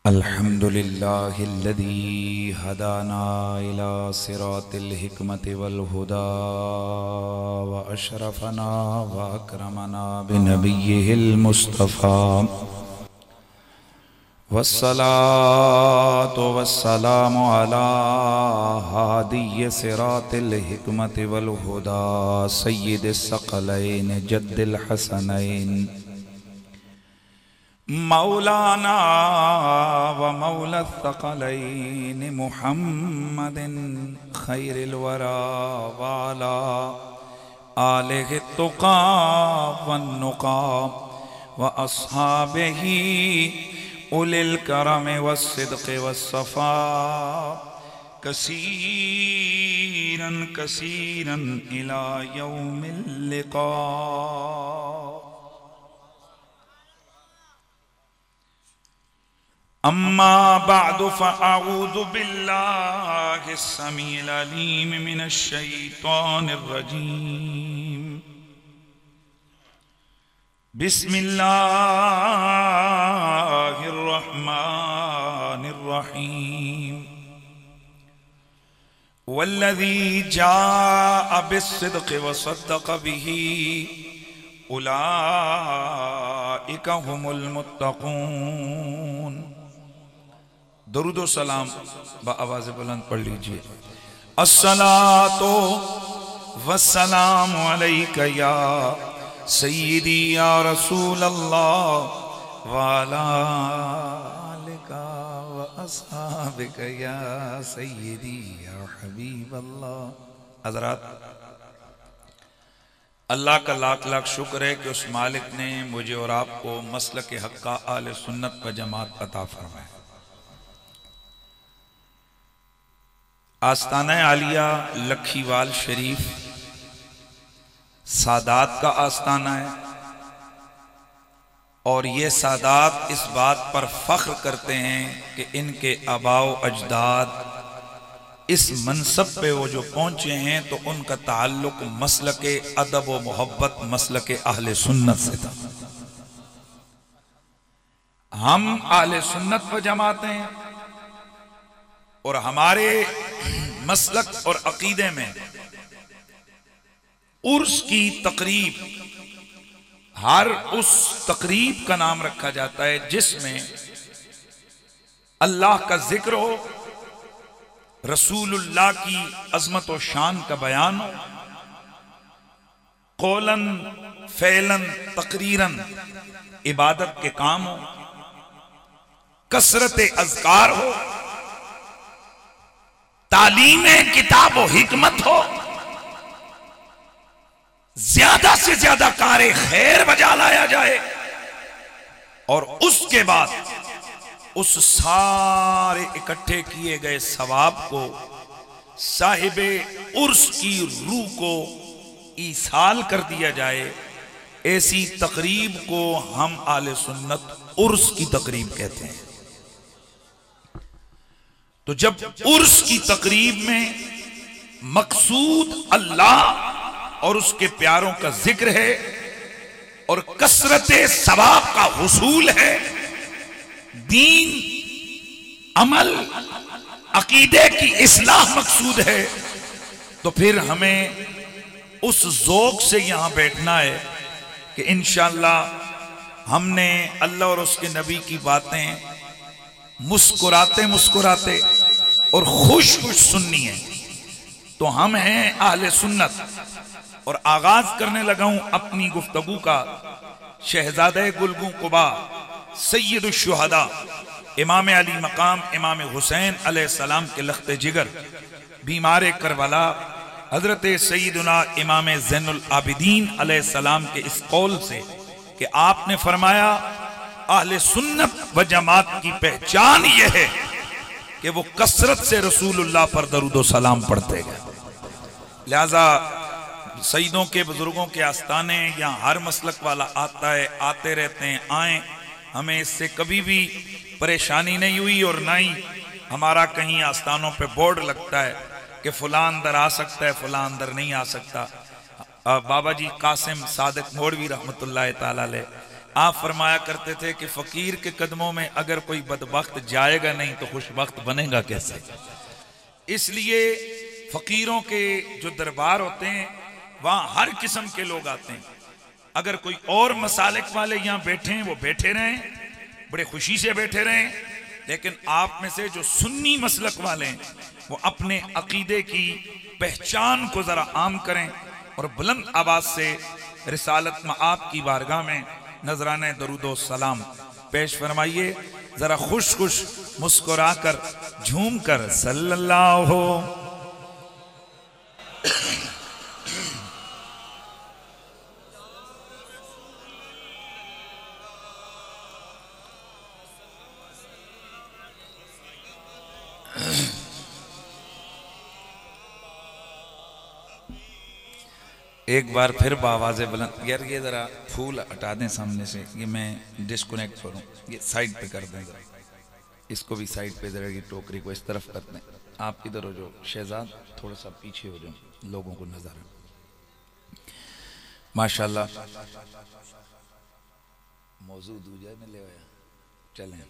अल्हम्दुलिल्लाहिल्लज़ी हदाना इला सिरातिल हिकमति वल हुदा व अशरफना व अकरमना बिनबिय्यिहिल मुस्तफ़ा वस्सलातु वस्सलामु अला हादिय्यि सिरातिल हिकमति वल हुदा सय्यिदिस सकलैन जद्दिल हसनैन मौलाना व मौला सकलैन मुहम्मदिन खैरिल वरा वाला आलिहि तुका वन नुका व अस्हाबिही उलिल करम वस्सिद्क़ वस्सफ़ा कसीरन कसीरन इला यौमिल लिक़ा। अम्मा बअदु फ़अऊज़ु बिल्लाहिस समीइल अलीम मिनश शैतानिर रजीम। बिस्मिल्लाहिर रहमानिर रहीम। वल्लज़ी जाअ बिस्सिद्क़ व सद्दक़ बिही उलाइका हुमुल मुत्तक़ून। दरूद व सलाम बआवाज़ बुलंद पढ़ लीजिए। अस्सलातो वस्सलामु अलैका या सय्यदी या रसूल अल्लाह व अला आलिका व अस्हाबिका या सय्यदी या हबीब अल्लाह। हज़रात, अल्लाह का लाख लाख शुक्र है कि उस मालिक ने मुझे और आपको मसलक हक़ का आले सुन्नत व जमात अता फरमाया। आस्ताना आलिया लखीवाल शरीफ सादात का आस्ताना है और ये सादात इस बात पर फख्र करते हैं कि इनके आबाओ अजदाद इस मनसब पे वो जो पहुंचे हैं तो उनका ताल्लुक मसलके अदब व मोहब्बत मसलके अहले सुन्नत से था। हम अहले सुन्नत व जमात हैं और हमारे मसलक और अकीदे में उर्स की तकरीब, हर उस तकरीब का नाम रखा जाता है जिसमें अल्लाह का जिक्र हो, रसूलुल्लाह की अजमत व शान का बयान हो, कौलन फैलन तकरीरन इबादत के काम हो, कसरत अज़कार हो, तालीम किताब व हिकमत हो, ज्यादा से ज्यादा कारे खैर बजा लाया जाए और उसके बाद उस सारे इकट्ठे किए गए सवाब को साहिबे उर्स की रूह को ईसाल कर दिया जाए। ऐसी तकरीब को हम आले सुन्नत उर्स की तकरीब कहते हैं। तो जब उर्स की तकरीब में मकसूद अल्लाह और उसके प्यारों का जिक्र है और कसरत सवाब का हुसूल है, दीन अमल अकीदे की इस्लाह मकसूद है, तो फिर हमें उस ज़ौक़ से यहां बैठना है कि इंशाअल्लाह हमने अल्लाह और उसके नबी की बातें मुस्कुराते मुस्कुराते और खुश खुश सुननी है। तो हम हैं अहले सुन्नत और आगाज करने लगा हूं अपनी गुफ्तगू का शहजादे गुलगू कुबा सय्यदुश शुहदा इमाम अली मकाम इमाम हुसैन अलैहिस्सलाम के लख्ते जिगर बीमार करबला हजरत सय्यदुना इमाम ज़ैनुल आबिदीन अलैहिस्सलाम के इस कौल से कि आपने फरमाया अहले सुन्नत व जमात की पहचान यह है कि वो कसरत से रसूलुल्लाह पर दरूद व सलाम पढ़ते गए। लिहाजा सईदों के बुजुर्गों के आस्ताने यहाँ हर मसलक वाला आता है, आते रहते हैं, आए, हमें इससे कभी भी परेशानी नहीं हुई और ना ही हमारा कहीं आस्थानों पे बोर्ड लगता है कि फलां अंदर आ सकता है, फलां अंदर नहीं आ सकता। बाबा जी कासिम सादिक मोड़वी रहमतुल्लाह ताला अलैह आप फरमाया करते थे कि फकीर के कदमों में अगर कोई बदबख्त जाएगा नहीं तो खुशबख्त बनेगा कैसे। इसलिए फकीरों के जो दरबार होते हैं वहां हर किस्म के लोग आते हैं। अगर कोई और मसालिक वाले यहाँ बैठे हैं वो बैठे रहें, बड़े खुशी से बैठे रहें, लेकिन आप में से जो सुन्नी मसलक वाले हैं वो अपने अकीदे की पहचान को जरा आम करें और बुलंद आवाज से रिसालत मआब की बारगाह में नजराने दरूदो सलाम पेश फरमाइए। जरा खुश खुश मुस्कुराकर झूम कर सल्लल्लाहु एक बार फिर बावाज़े बुलंद। यार ये जरा फूल हटा दें सामने से, ये मैं डिस्कनेक्ट करूं, ये साइड पे कर दें, इसको भी साइड पे जरा, ये टोकरी को इस तरफ कर दें। आप इधर हो जो शहजाद, थोड़ा सा पीछे हो जाओ, लोगों को नजर आए। माशाल्लाह मौजूद हो जाए न ले आया। चलें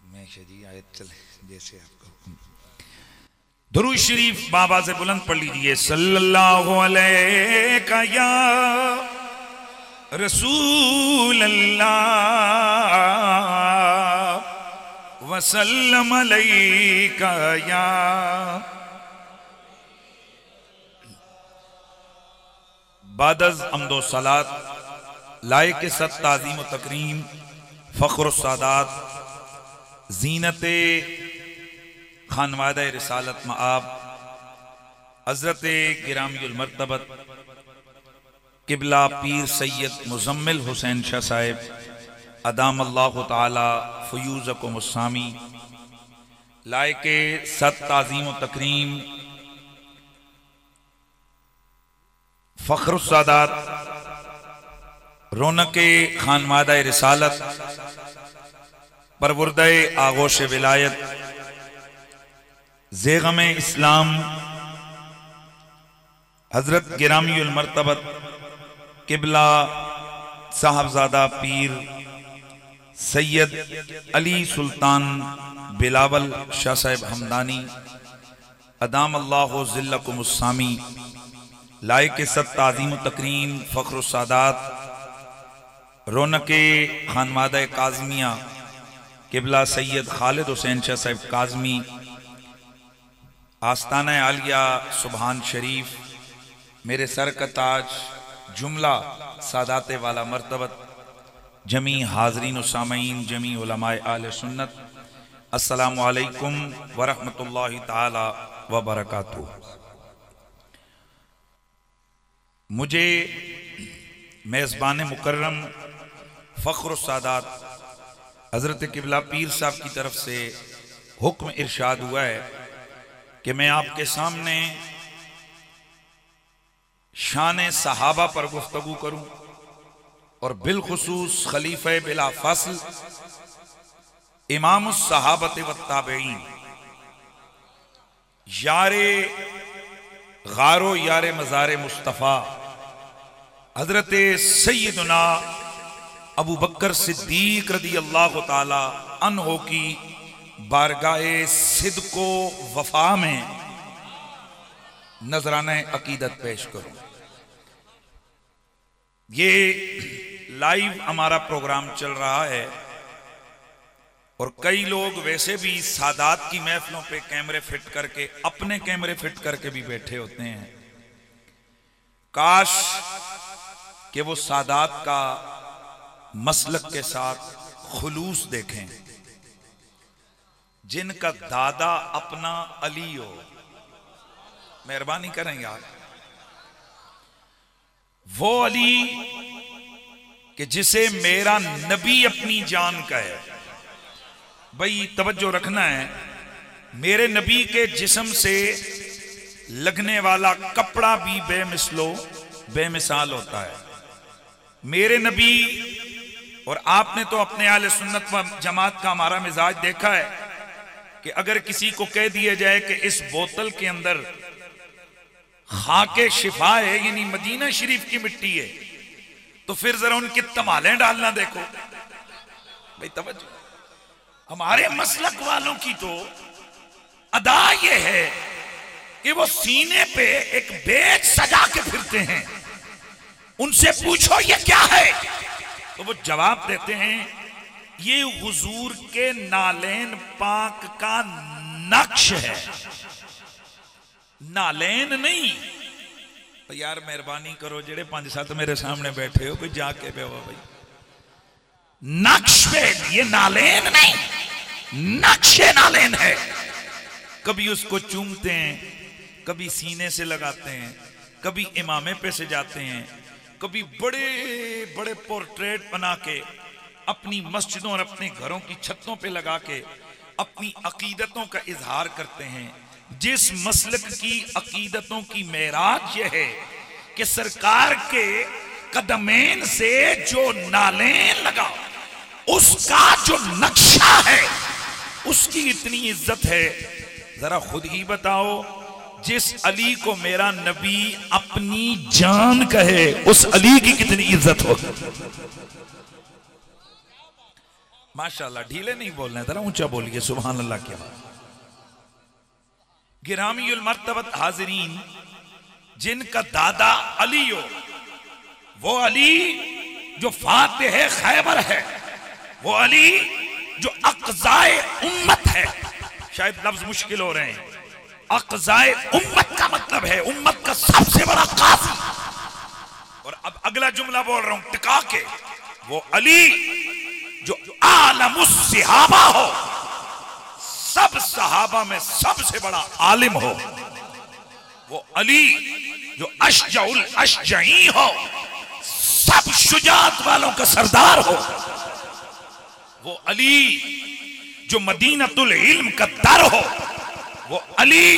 मैं शजी आयत चले जैसे आपका हुक्म। दुरूद शरीफ बाबा से बुलंद पढ़ लीजिए। सल्लल्लाहु अलैका या रसूल अल्लाह वसल्लम अलैका या। बादज अम्दो सलात लायक सत ताज़ीम व तकरीम फ़ख्र सादात ज़ीनते खानवादा रिसालत मआब हज़रत गिरामीउल मर्तबत किबला पीर सैयद मुज़म्मिल हुसैन शाह साहिब अदाम अल्लाह ताला फ़यूज़कुम अस्सामी लायके सत ताज़ीम व तकरीम फ़ख्र सादात रौनके खानवादा रिसालत परवुर्दे आगोश विलायत ज़ेग़म इस्लाम हजरत गिरामीउल मर्तबत किबला साहबजादा पीर सैयद अली सुल्तान बिलावल शाह साहिब हमदानी अदाम अल्लाहु ज़िल्लकुम अस्सामी लायक सत ताज़ीम तकरीम फ़ख्र सादात रौनके खानवादा काज़मिया किबला सैयद खालिद हुसैन शाह साहिब काज़मी आस्ताना आलिया सुबहान शरीफ मेरे सर का ताज जुमला सादाते वाला मर्तबत जमी हाजरीन व सामईन जमी उलमाए आले सुन्नत अस्सलामु अलैकुम व रहमतुल्लाहि ताला व बरकातुहू। मुझे मेज़बान मुकर्रम फ़ख्र सादात हज़रत किबला पीर साहब की तरफ से हुक्म इरशाद हुआ है कि मैं आपके सामने शान सहाबा पर गुफ्तगू करूं और बिलखुसूस खलीफे बिला फसल इमाम सहाबत व ताबईन यारे गारो यारे मज़ारे मुस्तफ़ा हजरत सैयदना अबू बकर सिद्दीक रदी अल्लाह ताला अन्हो की बारगाए सिद्को वफा में नजराना अकीदत पेश करूं। ये लाइव हमारा प्रोग्राम चल रहा है और कई लोग वैसे भी सादात की महफिलों पे कैमरे फिट करके अपने कैमरे फिट करके भी बैठे होते हैं। काश कि वो सादात का मसलक के साथ खुलूस देखें, जिनका दादा अपना अली हो। मेहरबानी करें यार, वो अली कि जिसे मेरा नबी अपनी जान का है। भाई तवज्जो रखना है, मेरे नबी के जिस्म से लगने वाला कपड़ा भी बेमिसलो बेमिसाल होता है। मेरे नबी, और आपने तो अपने आले सुन्नत व जमात का हमारा मिजाज देखा है कि अगर किसी को कह दिया जाए कि इस बोतल के अंदर खाके शिफा है, यानी मदीना शरीफ की मिट्टी है, तो फिर जरा उनके तमाले डालना देखो भाई, तवज्जो। हमारे मसलक वालों की तो अदा ये है कि वो सीने पे एक बेज सजा के फिरते हैं। उनसे पूछो ये क्या है, तो वो जवाब देते हैं ये हुजूर के नालेन पाक का नक्श है, नालेन नहीं। तो यार मेहरबानी करो, जेड़े 5-7 मेरे सामने बैठे हो, कोई जाके पे हो भाई, नक्श पे, ये नालेन नहीं, नक्शे नालेन है। कभी उसको चूमते हैं, कभी सीने से लगाते हैं, कभी इमामे पे से जाते हैं, कभी बड़े बड़े पोर्ट्रेट बना के अपनी मस्जिदों और अपने घरों की छतों पे लगा के अपनी अकीदतों का इजहार करते हैं। जिस मसलक की अकीदतों की मेराज यह है कि सरकार के कदमेन से जो नालेन लगा उसका जो नक्शा है उसकी इतनी इज्जत है। जरा खुद ही बताओ, जिस अली को मेरा नबी अपनी जान कहे उस अली की कितनी इज्जत हो। माशाल्लाह, ढीले नहीं बोलना है, जरा ऊंचा बोलिए सुभान अल्लाह के बाद। गिरामीउल मर्तबत हाजिरीन, जिनका दादा अली हो, वो अली जो फातिह खैबर है, वो अली जो अक़ज़ाए उम्मत है। शायद लफ्ज मुश्किल हो रहे हैं। अक़ज़ाए उम्मत का मतलब है उम्मत का सबसे बड़ा काज़ी। और अब अगला जुमला बोल रहा हूं टिका के, वो अली जो आलमुस सहाबा हो, सब सहाबा में सबसे बड़ा आलिम हो। वो अली जो अशजउल अशजई हो, सब शुजात वालों का सरदार हो। वो अली जो मदीनतुल इल्म का दर हो। वो अली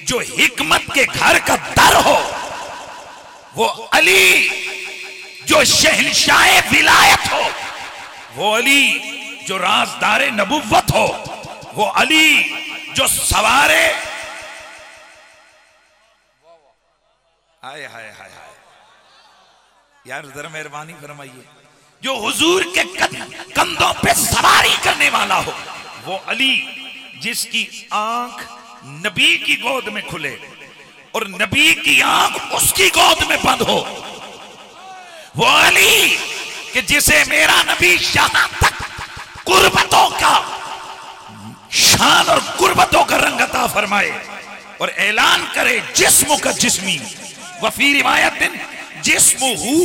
जो हिकमत के घर का दर हो। वो अली जो शहंशाह विलायत हो। वो अली जो राजदारे नबुव्वत हो। वो अली जो सवारे, हाय हाय हाय हाय, यार जरा मेहरबानी फरमाइए, जो हुजूर के कंधों पे सवारी करने वाला हो। वो अली जिसकी आंख नबी की गोद में खुले और नबी की आंख उसकी गोद में बंद हो। वो अली कि जिसे मेरा नबी यहां तक कुर्बतों का शान और कुर्बतों का रंग अता फरमाए और ऐलान करे जिस्म का जिस्मी, वफी रिवायत जिस्मुहु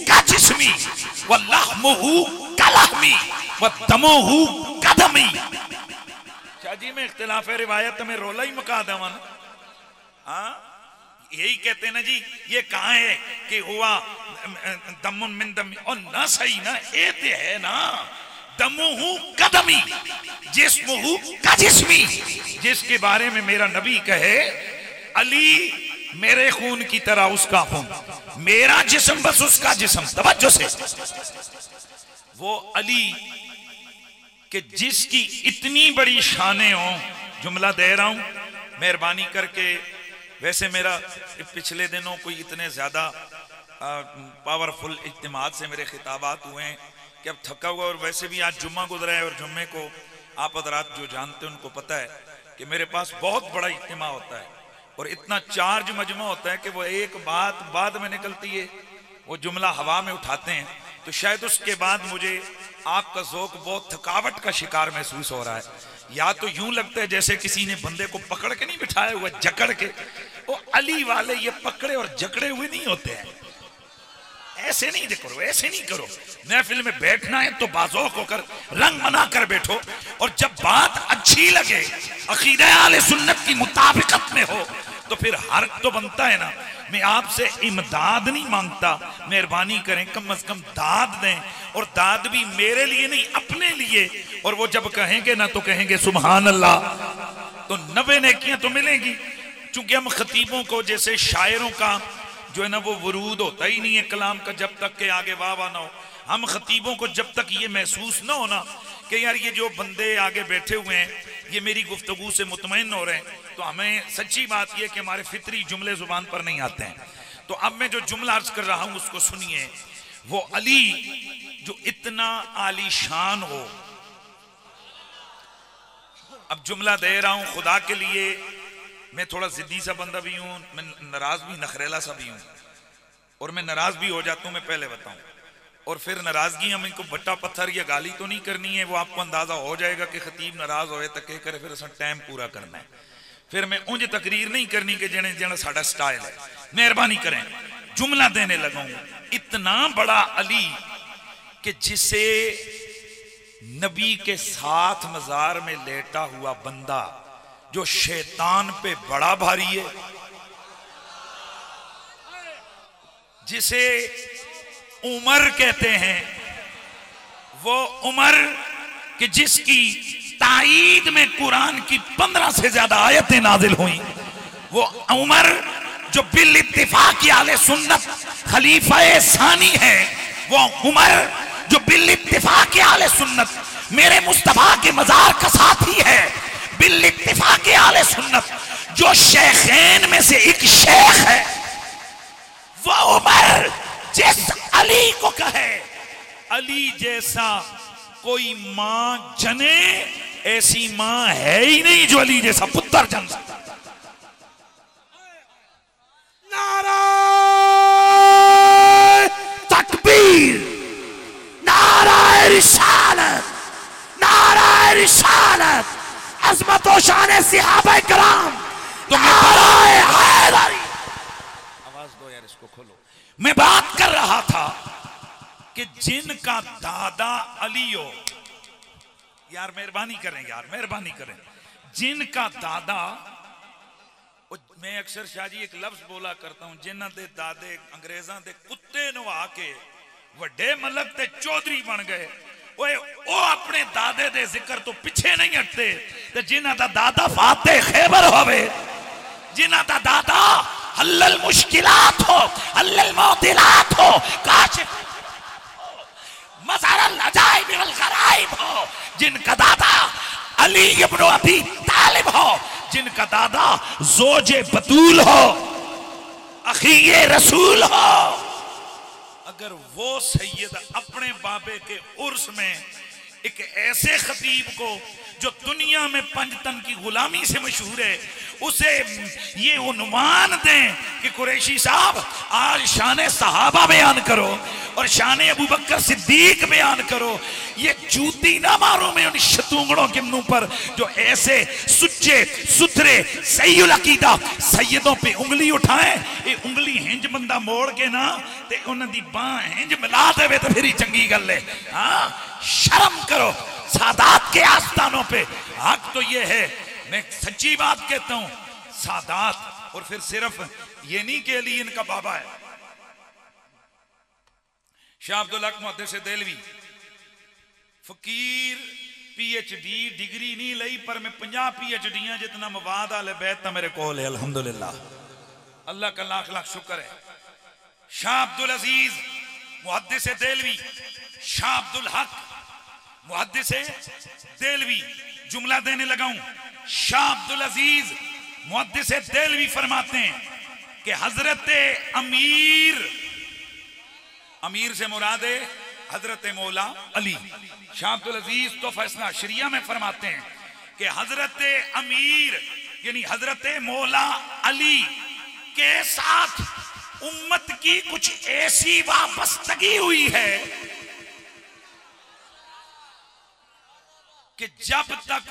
का जिस्मी व लहमुहु का लहमी व दमुहु का दमी। शादी में इख्तिलाफ है, रिवायत में रोला ही मका दवन। यही कहते हैं ना जी, ये कहाँ है कि हुआ दमुन मिन दमी, और ना सही ना, ये तो है ना, दमुहु का दमी जिस्मुहु का जिस्मी। जिसके बारे में मेरा नबी कहे अली मेरे खून की तरह उसका खून, मेरा जिस्म बस उसका जिस्म। तवज्जो से, वो अली कि जिसकी इतनी बड़ी शानें हो। जुमला दे रहा हूं मेहरबानी करके। वैसे मेरा पिछले दिनों कोई इतने ज्यादा पावरफुल इज्तिमात से मेरे खिताबात हुए हैं कि अब थका हुआ, और वैसे भी आज जुम्मा गुजरा है और जुम्मे को आप हज़रात जो जानते हैं उनको पता है कि मेरे पास बहुत बड़ा इज्तिमा होता है और इतना चार्ज मजमा होता है कि वो एक बात बाद में निकलती है, वो जुमला हवा में उठाते हैं, तो शायद उसके बाद मुझे आपका ज़ौक़ बहुत थकावट का शिकार महसूस हो रहा है। या तो यूं लगता है जैसे किसी ने बंदे को पकड़ के नहीं बिठाया हुआ, जकड़ के। वो अली वाले ये पकड़े और जकड़े हुए नहीं होते हैं। ऐसे नहीं करो, ऐसे नहीं करो। महफिल में बैठना है तो बाज़ौक़ होकर रंग मना कर बैठो, और जब बात अच्छी लगे, अक़ीदा आले सुन्नत की मुताबिकत में हो, तो फिर हर्क तो बनता है ना। मैं आपसे इमदाद नहीं मांगता, मेहरबानी करें कम से कम दाद दें, और दाद भी मेरे लिए नहीं अपने लिए। और वो जब कहेंगे ना तो कहेंगे सुभान अल्लाह, तो 90 नेकियां तो मिलेंगी। चूंकि हम खतीबों को जैसे शायरों का जो है ना वो वरूद होता ही नहीं है कलाम का, जब तक के आगे वाह वाह ना हो। हम खतीबों को जब तक ये महसूस ना हो ना कि यार ये जो बंदे आगे बैठे हुए हैं ये मेरी गुफ्तगू से मुतमईन हो रहे हैं, तो हमें सच्ची बात यह कि हमारे फितरी जुमले जुबान पर नहीं आते हैं। तो अब मैं जो जुमला अर्ज कर रहा हूं उसको सुनिए। वो अली जो इतना आलीशान हो, अब जुमला दे रहा हूं खुदा के लिए, मैं थोड़ा जिद्दी सा बंदा भी हूं, मैं नाराज भी नखरेला सा भी हूं, और मैं नाराज भी हो जाता हूं, मैं पहले बताऊं। और फिर नाराजगी हम इनको बट्टा पत्थर या गाली तो नहीं करनी है, वो आपको अंदाजा हो जाएगा कि खतीब नाराज होए तो कह करे, फिर असा टाइम पूरा करना है। फिर मैं उंज तकरीर नहीं करनी कि जने जने साडा स्टाइल है। मेहरबानी करें, जुमला देने लगा हूं। इतना बड़ा अली कि जिसे नबी के साथ मजार में लेटा हुआ बंदा जो शैतान पे बड़ा भारी है, जिसे उमर कहते हैं, वो उमर कि जिसकी ताईद में कुरान की 15 से ज्यादा आयतें नाजिल हुई, वो उमर जो बिल इत्तिफाक आले सुन्नत खलीफा सानी है, वो उमर जो बिल इत्तिफाक आले सुन्नत मेरे मुस्तफा के मजार का साथी है, बिल इत्तिफाक आले सुन्नत जो शेखैन में से एक शेख है, वो उमर जिस अली को कहे अली जैसा कोई मां जने, ऐसी मां है ही नहीं जो अली जैसा पुत्र जन सकता। नारा तकबीर, नारा रिसालत, नारा रिसालत, अज़मत व शान सहाबा कराम। तो आवाज दो यार, इसको खोलो। मैं बात कर रहा था कि जिनका दादा अली हो, यार मेहरबानी करें, यार मेहरबानी करें, जिनका दादा, मैं अक्सर शाहजी एक लफ्ज बोला करता हूं, जिन्हां दे दादे अंग्रेजां दे कुत्ते नवा के वड्डे मलक ते चौधरी बन गए, ओए ओ अपने दादे दे जिक्र तो पीछे नहीं हटते। ते जिन्हां दा दादा फाते खैबर होवे, जिन्हां दा दादा हल्लल मुश्किलात हो, हल्लल मुदिलात हो, काशिफ मज़ारल अजाइब वल गराइब हो, जिनका दादा अली इब्न अबी तालिब हो, जिनका दादा ज़ौजे बतूल हो, अखीये रसूल हो, अगर वो सैयद अपने बाबे के उर्स में एक ऐसे खतीब को जो दुनिया में पंजतन की गुलामी से मशहूर है, उसे ये उन्वान दें कि कुरैशी साहब आज शान सहाबा बयान करो और शान अबू बकर सिद्दीक बयान करो, ये जूती ना मारो मैं उन शतूंगड़ों के मुंह पर जो ऐसे सुच्चे सुथरे सहीउल अकीदा सैयदों पे उंगली उठाए। ये उंगली हिंज बंदा मोड़ के ना ते उन्हां दी बांह हिंज मिला देवे तो फिर ही चंगी गल है। हाँ, शर्म करो सादात के आस्थानों पे। हक तो ये है, मैं सच्ची बात कहता हूं, सादात। और फिर सिर्फ ये नहीं कि अली इनका बाबा है। शाह अब्दुल हक मुहद्दिस देलवी फकीर, पीएचडी डिग्री नहीं लई, पर मैं 50 पीएचडी जितना मवाद आले बैत मेरे को है, अल्हम्दुलिल्लाह, अल्लाह का लाख लाख शुक्र है। शाह अब्दुल अजीज मुहद्दिस देलवी, शाह अब्दुल हक मुहद्दिस देलवी, जुमला देने लगा हूं। शाह अब्दुल अजीज मुहद्दिस देलवी फरमाते हैं कि हजरत अमीर, अमीर से मुराद है हजरत मौला अली। शाह अब्दुल अजीज तो फैसला शरिया में फरमाते हैं कि हजरत अमीर यानी हजरत मौला अली के साथ उम्मत की कुछ ऐसी वाबस्तगी हुई है कि जब तक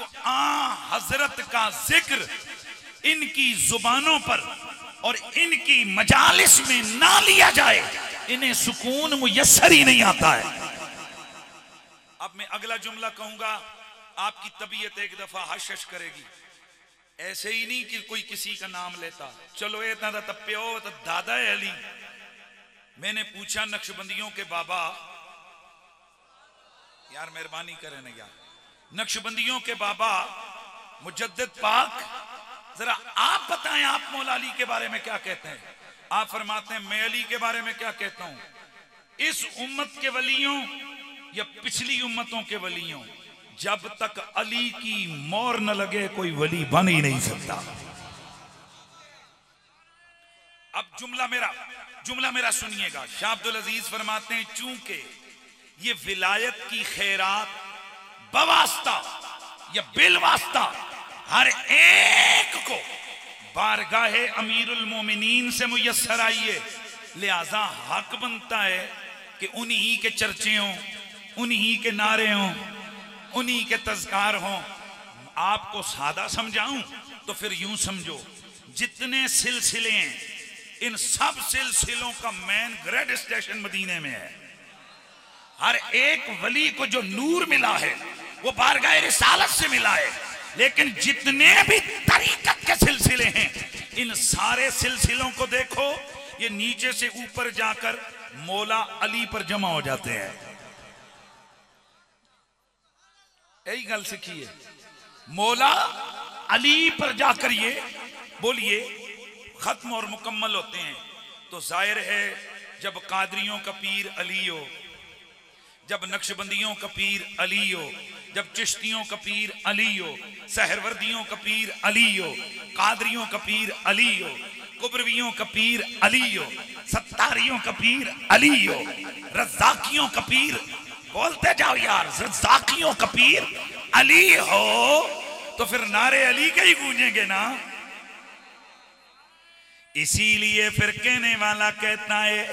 हजरत का जिक्र इनकी जुबानों पर और इनकी मजालिस में ना लिया जाए, इन्हें सुकून मुयस्सर ही नहीं आता है। अब मैं अगला जुमला कहूंगा, आपकी तबीयत एक दफा हशश करेगी। ऐसे ही नहीं कि कोई किसी का नाम लेता, चलो ये तो प्यो तो दादा है अली। मैंने पूछा नक्शबंदियों के बाबा, यार मेहरबानी करें ना यार, नक्शबंदियों के बाबा मुजद्दिद पाक, जरा आप बताएं आप मौला अली के बारे में क्या कहते हैं। आप फरमाते हैं मैं अली के बारे में क्या कहता हूं, इस उम्मत के वलियों या पिछली उम्मतों के वलियों जब तक अली की मोहर न लगे कोई वली बन ही नहीं सकता। अब जुमला मेरा सुनिएगा। शाह अब्दुल अजीज फरमाते हैं चूंकि ये विलायत की खैरात बवास्ता या बिलवास्ता हर एक को बारगाहे अमीरुल मोमिनीन से मुयस्सर आई है, लिहाजा हक बनता है कि उन्हीं के चर्चे हों, उन्हीं के नारे हों, उन्हीं के तज़कार हों। आपको सादा समझाऊं तो फिर यूं समझो, जितने सिलसिले हैं इन सब सिलसिलों का मेन ग्रेड स्टेशन मदीने में है। हर एक वली को जो नूर मिला है वो बारगाह रिसालत से मिला है, लेकिन जितने भी तरीकत के सिलसिले हैं इन सारे सिलसिलों को देखो, ये नीचे से ऊपर जाकर मौला अली पर जमा हो जाते हैं। यही गल सीखिए, मौला अली पर जाकर ये बोलिए खत्म और मुकम्मल होते हैं। तो जाहिर है जब कादरियों का पीर अली हो, जब नक्शबंदियों का पीर अली हो, जब चिश्तियों का पीर अली हो, सहरवर्दियों का पीर अली हो, कादरियों का पीर अली हो, कुबरवियों का पीर अली हो, सत्तारियों का पीर अली हो, रज़ाकियों का पीर, बोलते जाओ यार, रज़ाकियों का पीर अली हो, तो फिर नारे अली के ही गूंजेंगे ना। इसीलिए फिर कहने वाला कहता है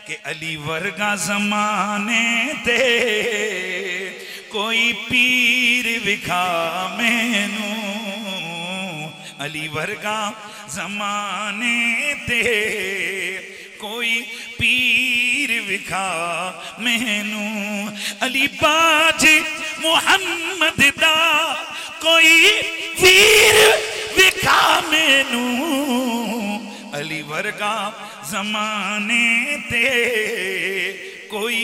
कि अली वर्गा जमाने ते कोई पीर विखा मैनू, अली वर्गा जमाने ते कोई पीर विखा मैनू, अली बाज मुहम्मद दा कोई पीर विखा मैनू, अली वर्गा जमाने ते कोई।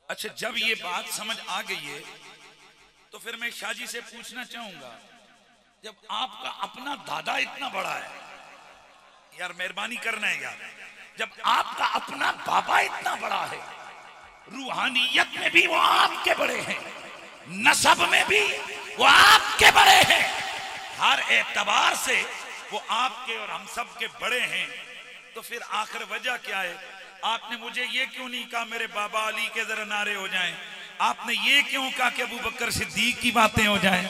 अच्छा, जब ये बात समझ आ गई है तो फिर मैं शाह जी से पूछना चाहूंगा, जब आपका अपना दादा इतना बड़ा है, यार मेहरबानी करना है यार, जब आपका अपना बाबा इतना बड़ा है, रूहानियत में भी वो आपके बड़े हैं, नसब में भी वो आपके बड़े हैं, हर एतबार से वो आपके और हम सब के बड़े हैं, तो फिर आखिर वजह क्या है? आपने मुझे ये क्यों नहीं कहा मेरे बाबा अली के जरा नारे हो जाएं? आपने ये क्यों कहा कि अबू बकर सिद्दीक की बातें हो जाएं?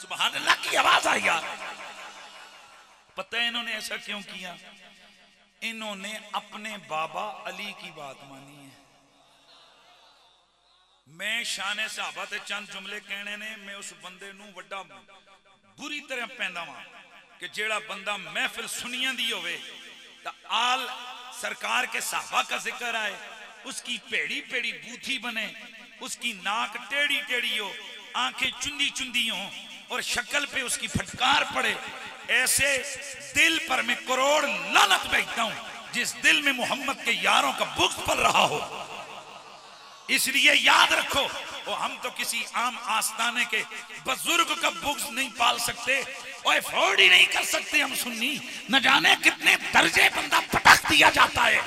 सुभान अल्लाह की आवाज आई यार। पता है इन्होंने ऐसा क्यों किया? इन्होंने अपने बाबा अली की बात मानी है। मैं शाने सहाबा ते चंद जुमले कहने ने, मैं उस बंदे नूं वड्डा बुरी तरह पैंदा वां कि जेड़ा बंदा महफिल सुनिया दी होवे ता आल सरकार के सहाबा का जिक्र आए, उसकी पेड़ी पेड़ी बूथी बने, उसकी नाक टेढ़ी टेढ़ी हो, आंखें चुंदी चुंदी हो और शक्ल पे उसकी फटकार पड़े, ऐसे दिल पर मैं करोड़ लानत भेजता हूं जिस दिल में मोहम्मद के यारों का बुग़्ज़ पल रहा हो। इसलिए याद रखो, वो हम तो किसी आम आस्ताने के बुजुर्ग का बुग़्ज़ नहीं पाल सकते और अफोर्ड ही नहीं कर सकते हम सुन्नी। न जाने कितने दर्जे बंदा पटक दिया जाता है,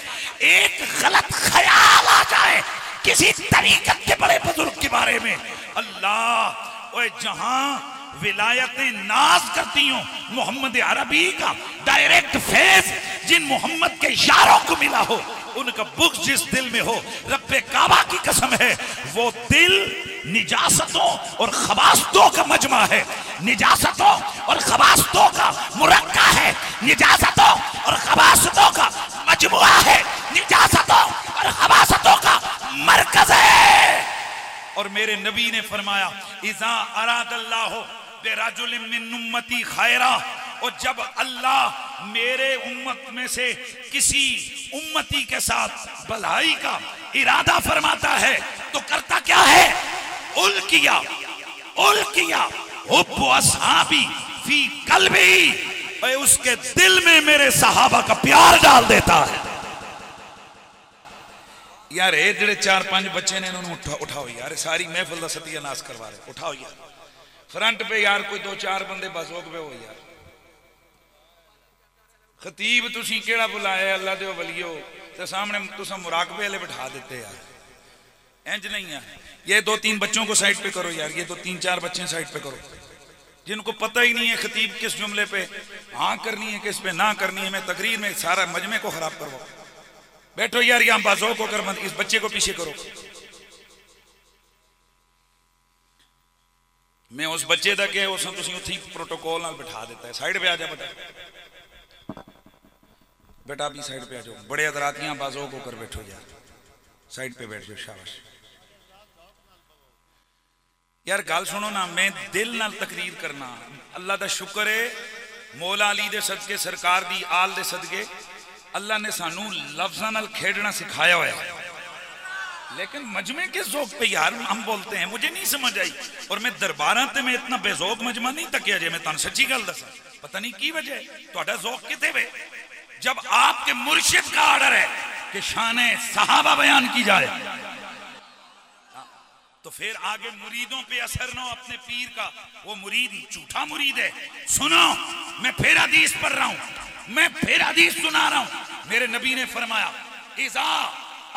एक गलत ख्याल आ जाए किसी तरीकत के बड़े बुजुर्ग के बारे में, अल्लाह ओए जहां विलायतें नाज करती हो, मोहम्मद अरबी का डायरेक्ट फेस जिन मोहम्मद के यारों को मिला हो, उनका बुग़्ज़ जिस दिल में हो, रब्बे काबा की कसम है वो दिल निजासतों और खबासतों का मजमा है, निजासतों और खबासतों का मुरक्का है, निजासतों और खबासतों का मजमुआ है, निजासतों और खबासतों का मरकज है। और मेरे नबी ने फरमाया, इज़ा अरादल्लाहु बिरजुलिन मिन उम्मती खैरा, और जब अल्लाह मेरे उम्मत में से किसी उम्मती के साथ भलाई का इरादा फरमाता है तो करता क्या है? उल किया हुब्बु अस्हाबी फी कल्बी, उसके दिल में मेरे सहाबा का प्यार डाल देता है। यार ये जेड़े 4-5 बच्चे ने इन्होंने उठाओ यार, सारी महफिल का सत्यानाश करवा रहे, उठाओ यार फ्रंट पे यार, कोई 2-4 बंदे बस हो गए हो यार। खतीब तुसी केड़ा बुलाया अल्लाह दे वलियो, तो सामने तुम मुराकबे वाले बिठा देते यार, इंज नहीं है। ये 2-3 बच्चों को साइड पे करो यार, ये 2-3-4 बच्चे साइड पे करो जिनको पता ही नहीं है खतीब किस जुमले पे हाँ करनी है किस पे ना करनी है। मैं तकरीर में सारा मजमे को खराब करवाओ। बैठो यार यहां बाजों को कर, इस बच्चे को पीछे करो। मैं उस बच्चे तक है उस प्रोटोकॉल नाल बिठा देता है। साइड पे आ जा बेटा भी साइड पे आ जाओ। बड़े हजरातियां बाजों को कर बैठो यार, साइड पे बैठ जाओ, शाबाश। यार गल सुनो ना, मैं दिल नाल तकरीर करना। अल्लाह का शुक्र है मौला अली दे सदके सरकार दी आल दे सदके अल्लाह ने सानू लफ्ज़ां नाल खेडना सिखाया होया। लेकिन मजमे के ज़ौक पे यार हम बोलते हैं, मुझे नहीं समझ आई। और मैं दरबारां ते मैं इतना बेज़ौक मजमा नहीं तकिया जे। मैं तुहानू सच्ची गल दसां, पता नहीं की वजह है तुहाडा ज़ौक किथे वे। जब आपके मुर्शिद का ऑर्डर है कि शाने सहाबा बयान की जाए तो फिर आगे मुरीदों पे असर ना हो अपने पीर का। वो मुरीद झूठा मुरीद है। सुनो, मैं फिर हदीस पढ़ रहा हूं, मैं फिर हदीस सुना रहा हूं। मेरे नबी ने फरमाया इज़ा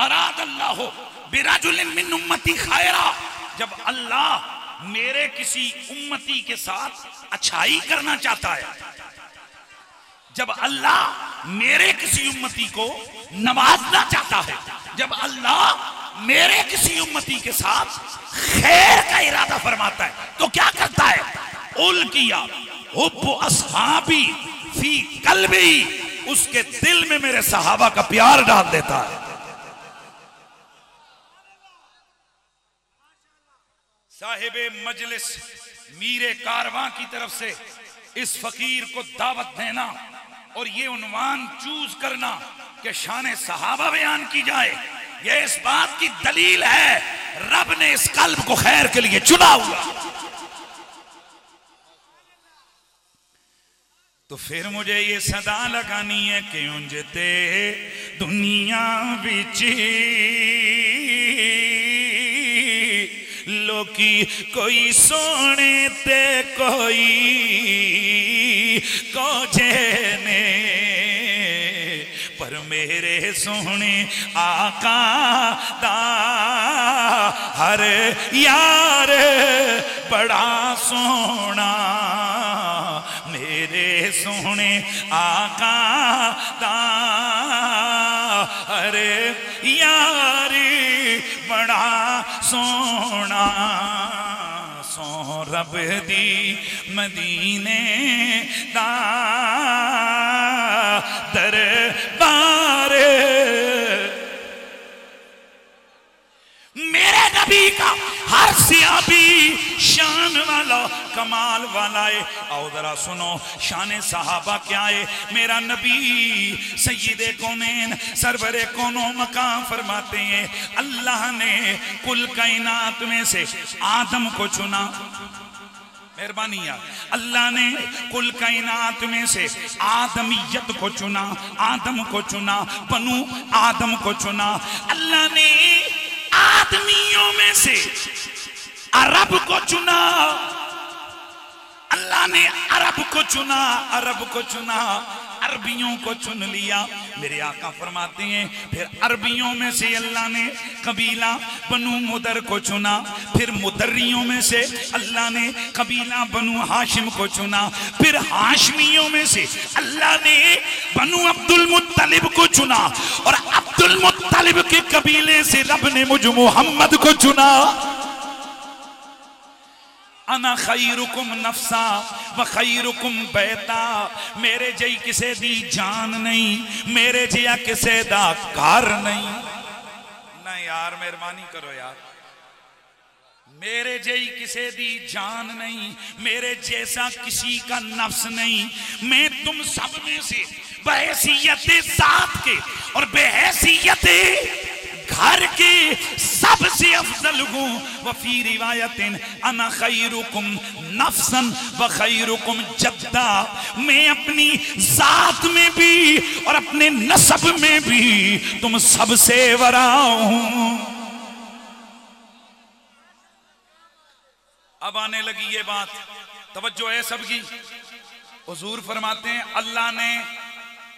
अराद अल्लाह बिरजुलिन मिन उम्मती खैरा, जब अल्लाह मेरे किसी उम्मती के साथ अच्छाई करना चाहता है, जब अल्लाह मेरे किसी उम्मती को नवाजना चाहता है, जब अल्लाह मेरे किसी उम्मती के साथ खैर का इरादा फरमाता है तो क्या करता है? उल किया हुब्बु अस्हाबी फी कल्बी, उसके दिल में मेरे सहाबा का प्यार डाल देता है। साहिबे मजलिस मीरे कारवां की तरफ से इस फकीर को दावत देना और ये उन्वान चूज करना कि शान सहाबा बयान की जाए, ये इस बात की दलील है रब ने इस कल्ब को खैर के लिए चुना हुआ। तो फिर मुझे ये सदा लगानी है कि उंजते दुनिया बिच लोकी कोई सोने ते कोई कोजे ने, पर मेरे सोने आका दा हर यार बड़ा सोना, मेरे सोने आका दा हर यार बड़ा सोना। सो रब दी मदीने दा दरबार, मेरे नबी का हर सियाबी शान वाला कमाल वाला है। आओ जरा सुनो शान सहाबा क्या है। मेरा नबी सय्यदे कौनैन सरवरे कौनो मकाम फरमाते हैं अल्लाह ने कुल कायनात में से आदम को चुना। मेहरबानी यार, अल्लाह ने कुल कायनात में से आदमियत को चुना, आदम को चुना, बनु आदम को चुना। अल्लाह ने आदमियों में से अरब को चुना, अल्लाह ने अरब को चुना, अरब को चुना, अरबियों को चुन लिया। मेरे आका फरमाते हैं फिर अरबियों में से अल्लाह ने कबीला बनु मुदर को चुना, फिर मुदरियों में से अल्लाह ने कबीला बनु हाशिम को चुना, फिर हाशमियों में से अल्लाह ने बनु अब्दुल मुत्तलिब को चुना, और अब्दुल मुत्तलिब के कबीले से रब ने मुझ मोहम्मद को चुना। अना खैरुकुम नफ्सा व खैरुकुम बैता, मेरे जई किसे दी जान नहीं, मेरे जिया किसे दा घर नहीं। ना यार मेहरबानी करो यार, मेरे जई किसे दी जान नहीं, मेरे जैसा किसी का नफ्स नहीं। मैं तुम सब में से बहैसियत जात के और बेहैसियत घर के सबसे अफजल हूँ। वफी रिवायतिन अना खैरुकुम नफ्सन व खैरुकुम जद्दा, मैं अपनी जात में भी और अपने नसब में भी तुम सबसे वरा हूं। अब आने लगी ये बात, तवज्जो है सबकी। हुजूर फरमाते हैं अल्लाह ने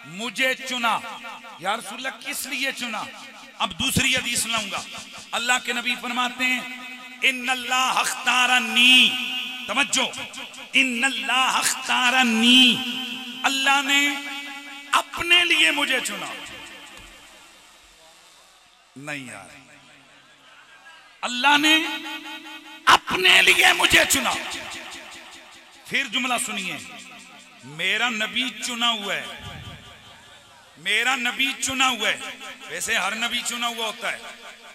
मुझे चुना। या रसूलल्लाह किस लिए चुना? अब दूसरी हदीस लाऊंगा। अल्लाह के नबी फरमाते हैं इन्नल्लाह अख्तारनी, तवज्जो, इन्नल्लाह अख्तारनी, अल्लाह ने अपने लिए मुझे चुना। नहीं यार, अल्लाह ने अपने लिए मुझे चुना। फिर जुमला सुनिए, मेरा नबी चुना हुआ है, मेरा नबी चुना हुआ है। वैसे हर नबी चुना हुआ होता है,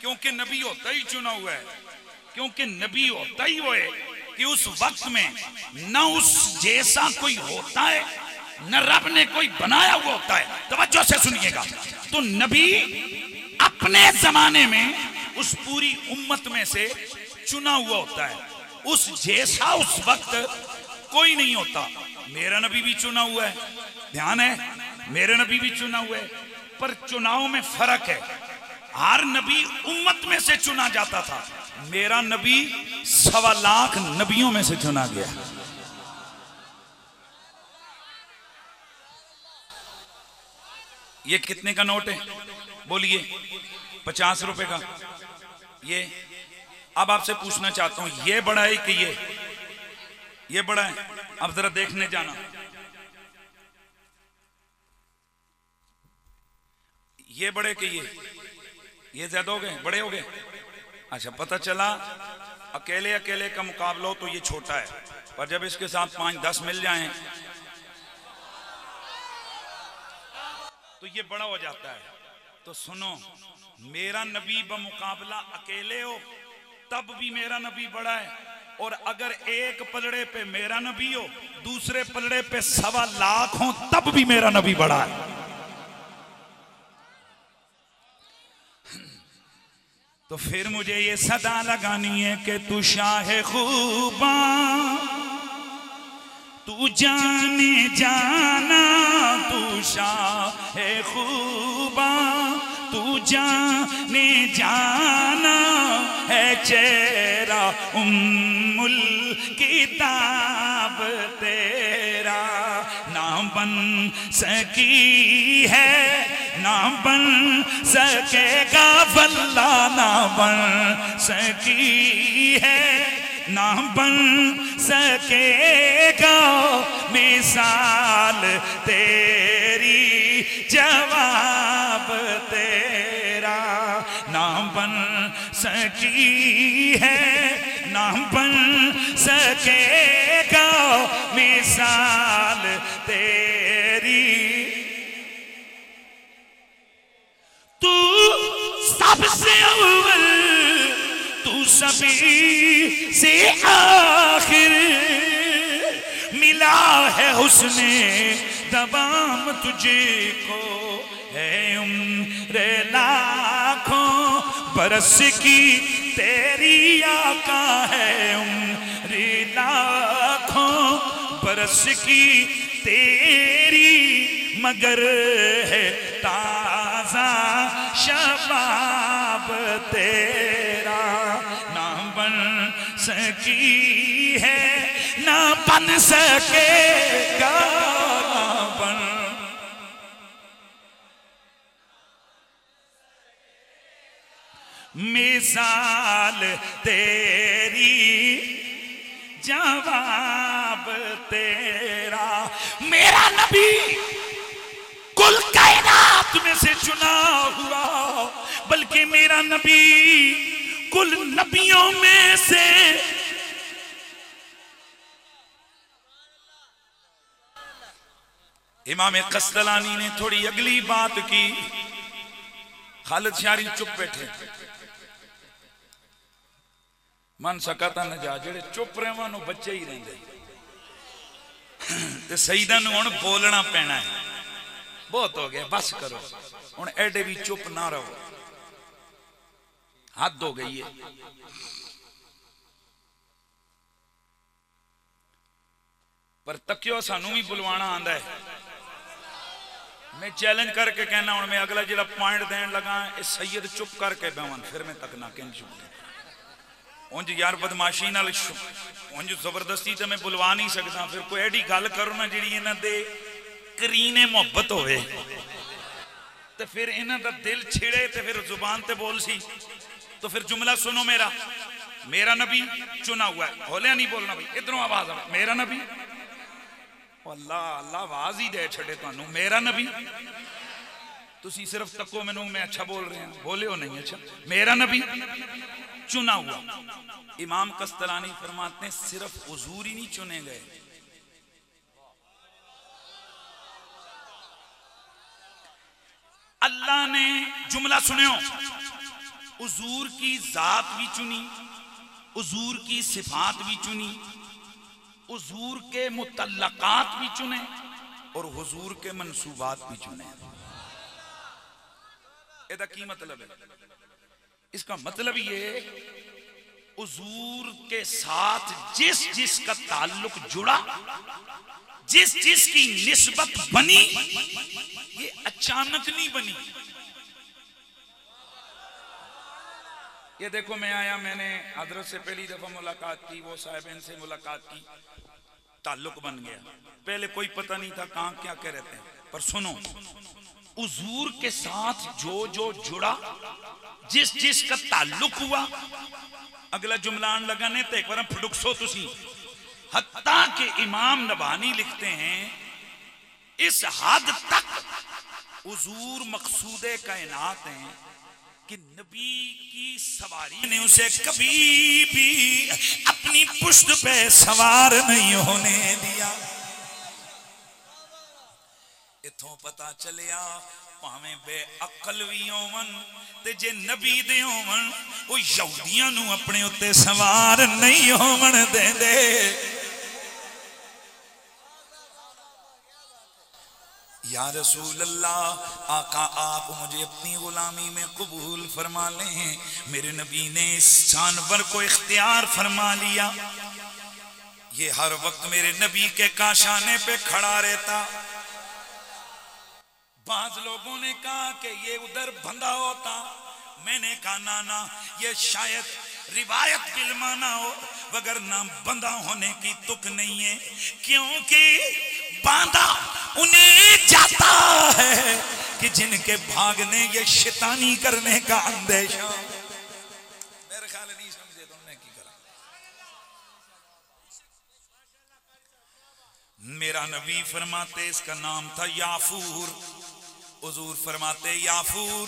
क्योंकि नबी होता ही चुना हुआ है, क्योंकि नबी होता ही वो है कि उस वक्त में न उस जैसा कोई होता है न रब ने कोई बनाया हुआ होता है। तवज्जो से सुनिएगा। तो नबी अपने जमाने में उस पूरी उम्मत में से चुना हुआ होता है, उस जैसा उस वक्त कोई नहीं होता। मेरा नबी भी चुना हुआ है, ध्यान है, मेरे नबी भी चुना हुआ है, पर चुनाव में फर्क है। हर नबी उम्मत में से चुना जाता था, मेरा नबी 1.25 लाख नबियों में से चुना गया। ये कितने का नोट है बोलिए? 50 रुपए का। ये अब आपसे पूछना चाहता हूं, ये बड़ा है कि ये बड़ा है? अब जरा देखने जाना। ये बड़े कि ये ज्यादा हो गए, बड़े हो गए? अच्छा, पता चला अकेले अकेले का मुकाबला हो तो ये छोटा है, पर जब इसके साथ 5-10 मिल जाएं तो ये बड़ा हो जाता है। तो सुनो, मेरा नबी बमुकाबला अकेले हो तब भी मेरा नबी बड़ा है, और अगर एक पलड़े पे मेरा नबी हो, दूसरे पलड़े पे 1.25 लाख हो, तब भी मेरा नबी बड़ा है। तो फिर मुझे ये सदा लगानी है कि तू शाहे खूबा, तू जाने जाना, तू शाहे खूबा, तू जाने जाना है चेहरा उम्मुल किताब तेरा। ना बन सकी है, ना बन सकेगा वल्ला, ना बन सकी है, ना बन सकेगा मिसाल तेरी, जवाब तेरा। ना बन सकी है, ना बन सकेगा मिसाल तेरी। तू सबसे अव्वल, तू सभी से आखिर, मिला है हुस्ने दवाम तुझे को, है उम्र लाखों बरस की तेरी आका, है उम्र लाखों बरस की तेरी, मगर है ताजा शबाब तेरा। ना बन सकी है, ना बन सकेगा, ना बन मिसाल तेरी, जवाब तेरा। मेरा नबी कुल कायनात में से चुना हुआ, बल्कि मेरा नबी कुल नबियों में से इमाम कस्तलानी ने थोड़ी अगली बात की। खालिद शारी चुप बैठे, मन सकता न जा, जेड़े चुप रहवान बच्चे ही रहंदे, ते सईदा नूं हुण बोलना पैना है। बहुत हो गया, बस करो हुण, एडे भी चुप ना रहो, हद हो गई है। पर तकियो सानू भी बुलवाना आंदा है। मैं चैलेंज करके कहना हूं, मैं अगला जिला पॉइंट देन लगा, सैयद चुप करके बेवन, फिर मैं तकना कि चुप। उंज यार बदमाशी नाल उंज जबरदस्ती तो मैं बुलवा नहीं सकता, फिर कोई एडी गल करो ना जी इन्हां दे करीने मोहब्बत होवे तो फिर इन्हां दा दिल छिड़े तो फिर जुबान ते बोल सी। तो फिर जुमला सुनो मेरा, मेरा नबी चुना हुआ है। होलिया नहीं बोलना भाई, इधरों आवाज आ, मेरा नबी। अल्लाह अल्लाह आवाज ही दे छड़े तुहानू। मेरा नबी तुसी सिर्फ तको मैनू, मैं अच्छा बोल रहे हैं, बोले हो नहीं अच्छा। मेरा नबी चुना हुआ। इमाम कस्तलानी फरमाते हैं सिर्फ हुजूर ही नहीं चुने गए, अल्लाह ने, जुमला सुनियो, हुजूर की जात भी चुनी, हुजूर की सिफात भी चुनी, हुजूर के मुतल्लकात भी चुने और हुजूर के मंसूबात भी चुने। इसका की मतलब है? इसका मतलब ये हुजूर के साथ जिस जिस का ताल्लुक जुड़ा, जिस जिस की निस्बत बनी, ये अचानक नहीं बनी। ये देखो मैं आया, मैंने हजरत से पहली दफा मुलाकात की, वो साहिब से मुलाकात की, ताल्लुक बन गया। पहले कोई पता नहीं था कहां क्या कह रहे थे। पर सुनो, हुजूर के साथ जो जो जुड़ा, जिस जिस का ताल्लुक हुआ, अगला जुमलान लगाने तो एक बार फुडुकसो तुसी। हत्ता के इमाम नबानी लिखते हैं इस हद तक हुजूर मकसूदे कायनात हैं कि नबी की सवारी ने उसे कभी भी अपनी पुश्त पे सवार नहीं होने दिया। इथों पता चलिया भावें बेअकल भी होवन ते जे नबी दे होवन, वो यहूदियां नू अपने उत्ते सवार नहीं होवन देंदे। या रसूल अल्लाह, आका आप मुझे अपनी गुलामी में कबूल फरमा लें। मेरे नबी ने इस जानवर को इख्तियार फरमा लिया। ये हर वक्त मेरे नबी के काशाने पे खड़ा रहता। बाज लोगों ने कहा कि ये उधर बंधा होता, मैंने कहा ना ना, ये शायद रिवायत बिलमाना हो, मगर ना बंधा होने की तुक नहीं है, क्योंकि बांधा उन्हें जाता है कि जिनके भागने ये शैतानी करने का अंदेशा। मेरे ख्याल नहीं समझे तुमने की करा। मेरा नबी फरमाते, इसका नाम था याफूर। हुजूर फरमाते, याफूर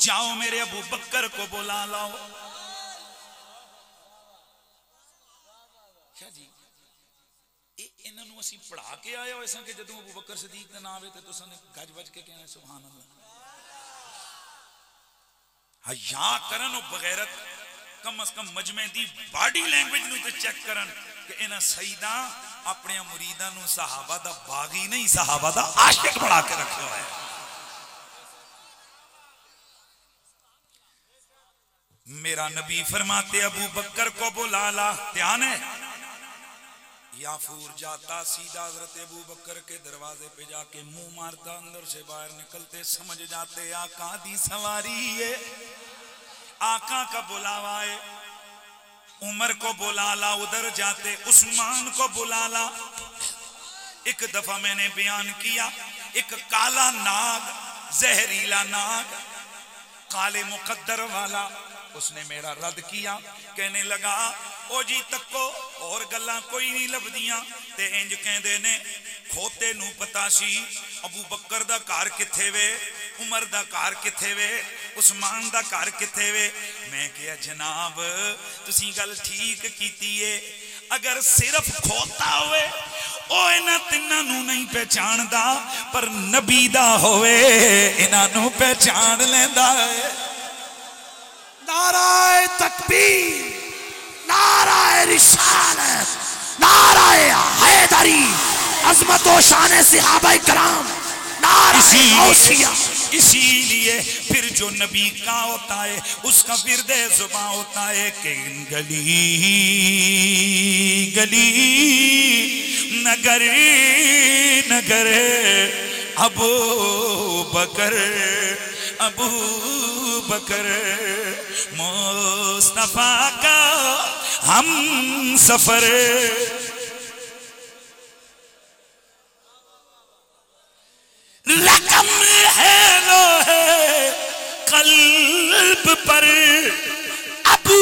जाओ मेरे अबू बकर को बुला लाओ। क्या जी, इन्होंने असी पढ़ा के आए हो ऐसा कि जदों अबू बकर सदीक का नाम आए तो तुसाने गज बज के कहना सुभान अल्लाह। हया करन बगैरत कम अज कम मजमे दी बॉडी लैंग्वेज नूं ते चेक करन कि इन्हां सईदा अपने मुरीदां नूं सहाबा दा बागी नहीं, सहाबा दा आशिक बना के रखा हुआ है। मेरा नबी फरमाते, अबू बकर को बुला ला। ध्यान है, याफूर जाता सीधा हजरत अबू बकर के दरवाजे पे जाके मुंह मारता, अंदर से बाहर निकलते समझ जाते आका दी सवारी है, आका का बुलावा है। उमर को बुला ला, उधर जाते उस्मान को बुला ला। एक दफा मैंने बयान किया, एक काला नाग, जहरीला नाग, काले मुकद्दर वाला, उसने मेरा रद्द किया। कहने लगा, ओ जी तको और गल्लां कोई नहीं लभदियां ते इंज कहंदे ने खोते नू पता सी अबू बकर दा घर किथे वे, उमर दा घर किथे वे, उस्मान दा घर किथे वे। मैं कहा जनाब तुसी गल ठीक कीती है, अगर सिर्फ खोता होवे ओ इन्हां तिन्हां नू नहीं पहचानदा, पर नबी दा होवे इन्हां नू पहचान लैंदा है। नाराए तकबीर, नाराए रिसालत, नाराए हैदरी, अजमत व शान सहाबाए कराम, नाराए गौसिया। इसीलिए फिर जो नबी का होता है उसका विरदे जुबां होता है कि गली गली नगर नगर अबू बकर अबू बकर मुस्तफा का हम सफर। पर अबू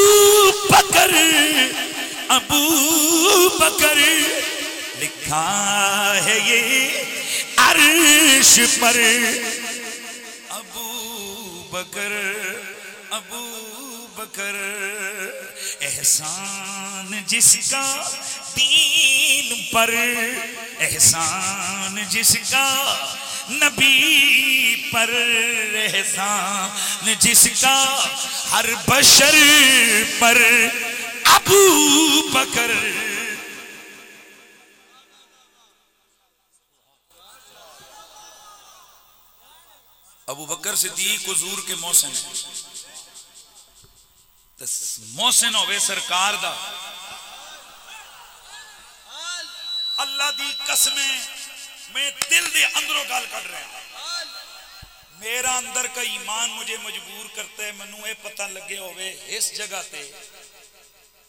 बकर, अबू बकर लिखा है ये अर्श पर। अबू बकर, अबू बकर एहसान जिसका दीन पर, एहसान जिसका नबी पर, एहसान जिसका हर बशर पर। अबू बकर अबू बकर सिद्दीक हुजूर के मोहसिन है। तो मोहसिन होवे सरकार दा, अल्लाह दी कसमें मैं दिल दे अंदरों गल कर रहा, मेरा अंदर का ईमान मुझे मजबूर करता है, मैनू ये पता लगे होवे इस जगह ते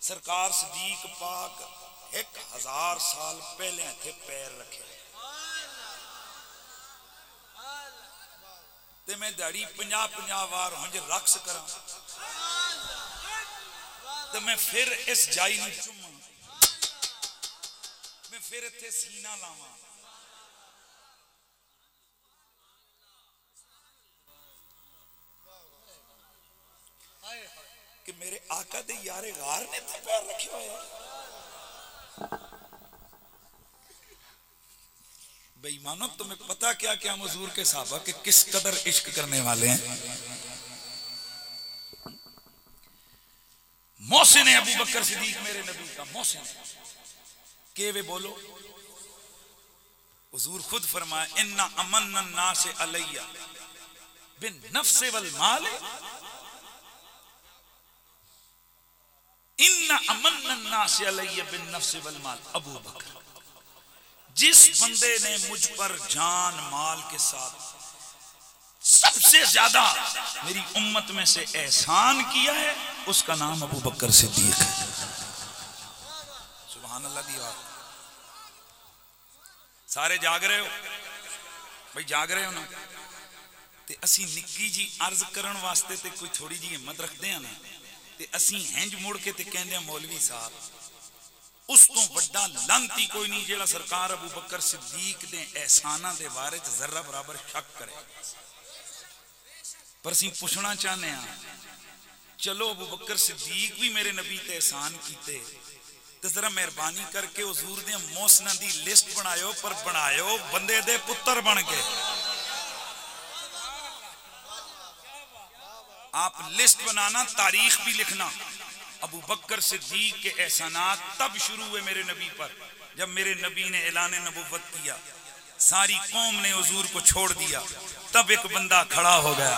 सरकार सिद्दीक पाक 1000 साल पहले इत्थे पैर रखे, ते मैं दाड़ी 50-50 वार हंज रक्स करा, तो मैं फिर इस जाई नूं चुम्मा, मैं फिर इत्थे सीना लावां। कि मेरे आका दे यारे गार ने इत्थे पैर रखे हुए। बेईमानो तुम्हें पता क्या क्या हुजूर के सहाबा के किस कदर इश्क करने वाले हैं। मोहसिन है अबू बकर सिद्दीक मेरे नबी का मोहसिन है। के वे बोलो, हुजूर खुद फरमाए इन्ना अमन्ना नास अलैया बिन नफ्स वल माल, इन्ना अमन्ना नास अलैया बिन नफ्स वल माल। अबू बकर, जिस बंदे ने मुझ पर जान माल के साथ सबसे ज्यादा मेरी उम्मत में से एहसान किया है, उसका नाम अबू बकर सिद्दीक है। सुभान अल्लाह दी बात। सारे जाग रहे हो भाई, जाग रहे हो ना? ते असी निक्की जी अर्ज करन वास्ते ते कोई थोड़ी जी हिम्मत रखते हैं ना, ते असी हैंज मुड़ के ते कहंदे मौलवी साहब उस तो वड्डा लांती कोई नहीं जेड़ा सरकार अबू बकर सिद्दीक दे एहसानां दे बारे च जर्रा बराबर शक करे। पर असी पुछना चाहते हैं, चलो अबू बकर सिद्दीक भी मेरे नबी ते एहसान कीते, तो जरा मेहरबानी करके हुजूर दे मोहसिनां दी लिस्ट बनायो, पर बनायो बंदे दे पुत्र बन के। आप लिस्ट बनाना, तारीख भी लिखना। अबू बकर सिद्दीक के एहसानात तब शुरू हुए मेरे नबी पर जब मेरे नबी ने ऐलान नबुव्वत किया, सारी कौम ने हुजूर को छोड़ दिया, तब एक बंदा खड़ा हो गया,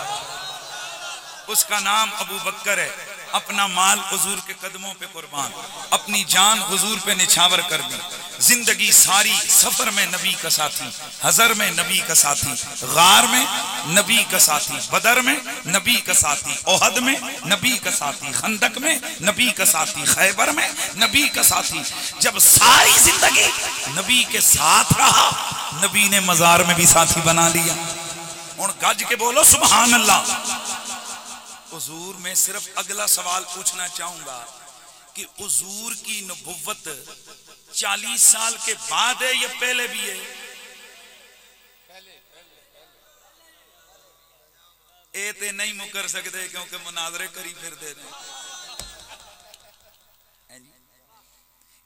उसका नाम अबू बकर है। अपना माल हुजूर के कदमों पे कुर्बान, अपनी जान हुजूर पे निछावर कर दी, जिंदगी सारी सफर में नबी का साथी, हजर में नबी का साथी, गार में नबी का साथी, बदर में नबी का साथी, ओहद में नबी का साथी, खंदक में नबी का साथी, खैबर में नबी का साथी। जब सारी जिंदगी नबी के साथ रहा, नबी ने मजार में भी साथी बना लिया। और गज के बोलो सुभान अल्लाह। हुजूर में सिर्फ अगला सवाल पूछना चाहूंगा कि हुजूर की नबुव्वत 40 साल के बाद है या पहले भी है? ये ते नहीं मुकर सकते क्योंकि मुनाजरे करी फिर दे रहे।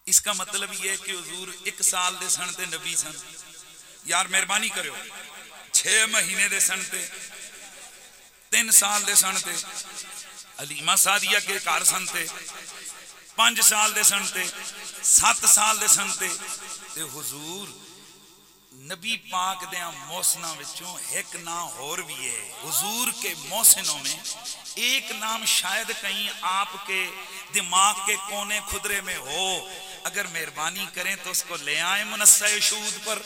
इसका मतलब यह है कि हुजूर 1 साल दे सन ते नबी सन। यार मेहरबानी करो, 6 महीने दे सन ते 3 साल दे सन ते हलीमा सादिया के घर सन ते 5 साल दे सन ते 7 साल दे सन ते हुजूर नबी पाक दे मोहसिना विचों एक नाम और भी है। हुजूर के मोहसिनों में एक नाम शायद कहीं आपके दिमाग के कोने खुदरे में हो, अगर मेहरबानी करें तो उसको ले आए मुनस्सा शूद पर,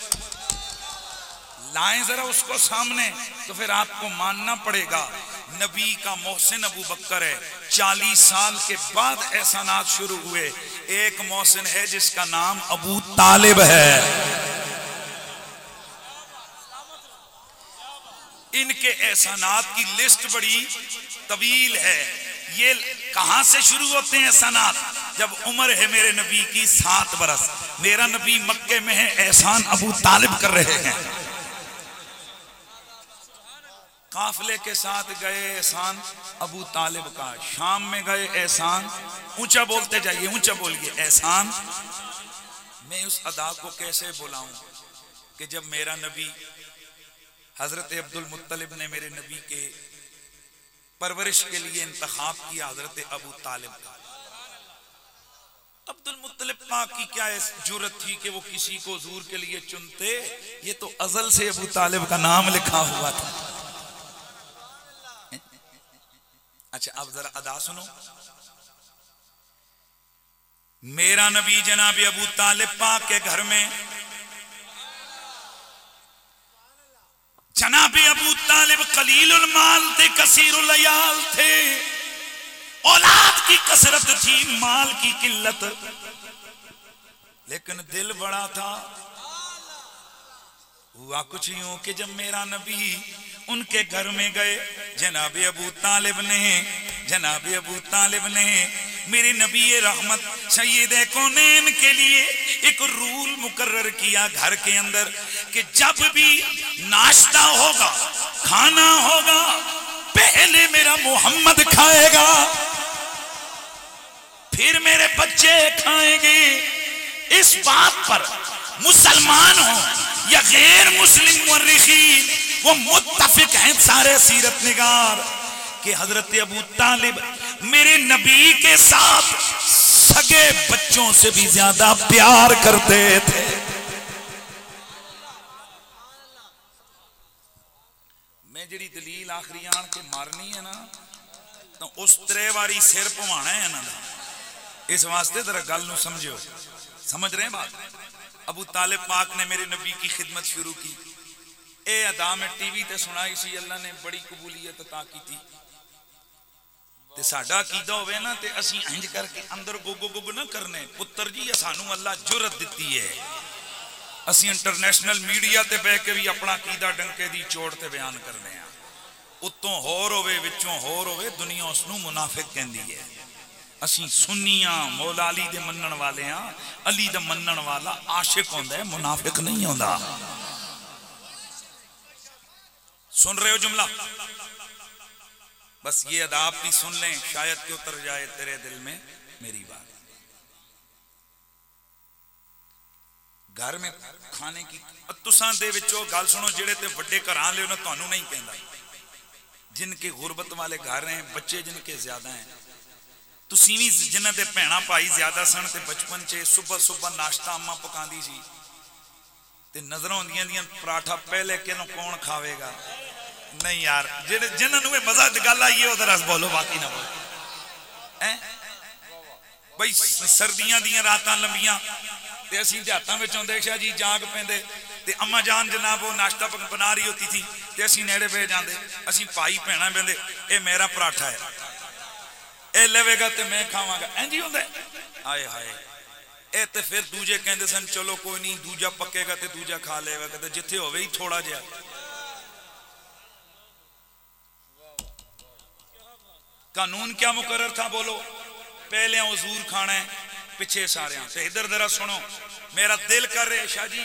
लाएं जरा उसको सामने, तो फिर आपको मानना पड़ेगा नबी का मोहसिन अबू बकर है। 40 साल के बाद एहसानात शुरू हुए। एक मोहसिन है जिसका नाम अबू तालिब है। इनके एहसानात की लिस्ट बड़ी तवील है। ये कहां से शुरू होते हैं एहसानात? जब उम्र है मेरे नबी की 7 बरस, मेरा नबी मक्के में है, एहसान अबू तालिब कर रहे हैं। काफिले के साथ गए, एहसान अबू तालिब का। शाम में गए, एहसान, ऊंचा बोलते जाइए, ऊंचा बोलिए, एहसान। मैं उस अदा को कैसे बुलाऊं कि जब मेरा नबी हजरत अब्दुल मुत्तलिब ने मेरे नबी के परवरिश के लिए इंतखाब किया हजरत अबू तालिब का। अब्दुल मुत्तलिब पाक की क्या जुर्रत थी कि वो किसी को हुजूर के लिए चुनते? ये तो अजल से अबू तालिब का नाम लिखा हुआ था। अच्छा अब जरा अदा सुनो। मेरा नबी जनाब अबू तालिब पाक के घर में, जनाब अबू तालिब कलीलुल माल थे, कसीरुल अयाल थे। औलाद की कसरत थी, माल की किल्लत, लेकिन दिल बड़ा था। हुआ कुछ यूं कि जब मेरा नबी उनके घर में गए, जनाब अबू तालिब ने मेरे नबी रहमत सैयद कौनैन के लिए एक रूल मुकर्रर किया घर के अंदर कि जब भी नाश्ता होगा, खाना होगा, पहले मेरा मोहम्मद खाएगा, फिर मेरे बच्चे खाएंगे। इस बात पर मुसलमान हो या गैर मुस्लिम मुर्रिखीन वो मुत्तफिक हैं सारे सीरत निगार कि हजरत अबू तालिब मेरे नबी के साथ सगे बच्चों से भी ज्यादा प्यार करते थे। मैं जी दलील आखिरी आन के मारनी है ना, तो उस त्रे वारी सिर भवाना है इन्हां दा। इस वास्ते जरा गल नूं समझो, समझ रहे हैं बात? अबू तालिब पाक ने मेरे नबी की खिदमत शुरू की। ए अदा में टीवी ते सुनाई सी, अल्लाह ने बड़ी कबूलियत अता की थी। ते साडा अकीदा होवे ना ते असीं इंज करके अंदर गुग गुग ना करने। पुत्र जी सानू अल्लाह जुरत दिती है, असीं इंटरनेशनल मीडिया ते बह के भी अपना अकीदा डंके दी चोट ते बयान करने आ। उत्तों होर होवे, विचों होर होवे, दुनिया उसनू मुनाफिक कहंदी है। असीं सुन्नियां मौला अली दे मनण वाले हां। अली दा मनण वाला आशिक होंदा है, मुनाफिक नहीं होंदा। सुन रहे हो जुमला? बस ये अदाब भी सुन लें, शायद कि उतर जाए तेरे दिल में मेरी बात। घर में खाने की तुसां दे विचों गल सुनो, जेड़े ते वड्डे घरां ले ना, तुहानू नहीं कहंदा, जिनके गुरबत वाले घर हैं, बच्चे जिनके ज्यादा हैं, तुसीं भी जिन्हां दे भैणां भाई ज्यादा सन ते बचपन च सुबह सुबह नाश्ता अम्मा पकांदी सी ते नजर आउंदियां दियां पराठा पहले किनों कौन खावेगा? नहीं यार, जिन्होंने मजा गल आई है उधर बोलो, बाकी ना बोलो। भाई सर्दियां दियां रातां लंबियां ते असीं देहातां विच आउंदे शाह जी जाग पैंदे ते अम्मा जान जनाब वो नाश्ता बना रही होती थी ते असीं नेड़े बह जांदे। असीं भाई भैणां बहंदे, ए मेरा पराठा है, ए लेवेगा ते मैं खावांगा, इंज ही हुंदा है। हाय हाय, ए ते फिर दूजे कहंदे सन चलो कोई नहीं, दूजा पक्केगा ते दूजा खा लेगा, ते जिथे होवे ही थोड़ा जिहा। कानून क्या मुकर्रर था बोलो? पहले हुजूर खाना है, पिछे सारे। तो इधर जरा सुनो, मेरा दिल कर रहा है शाह जी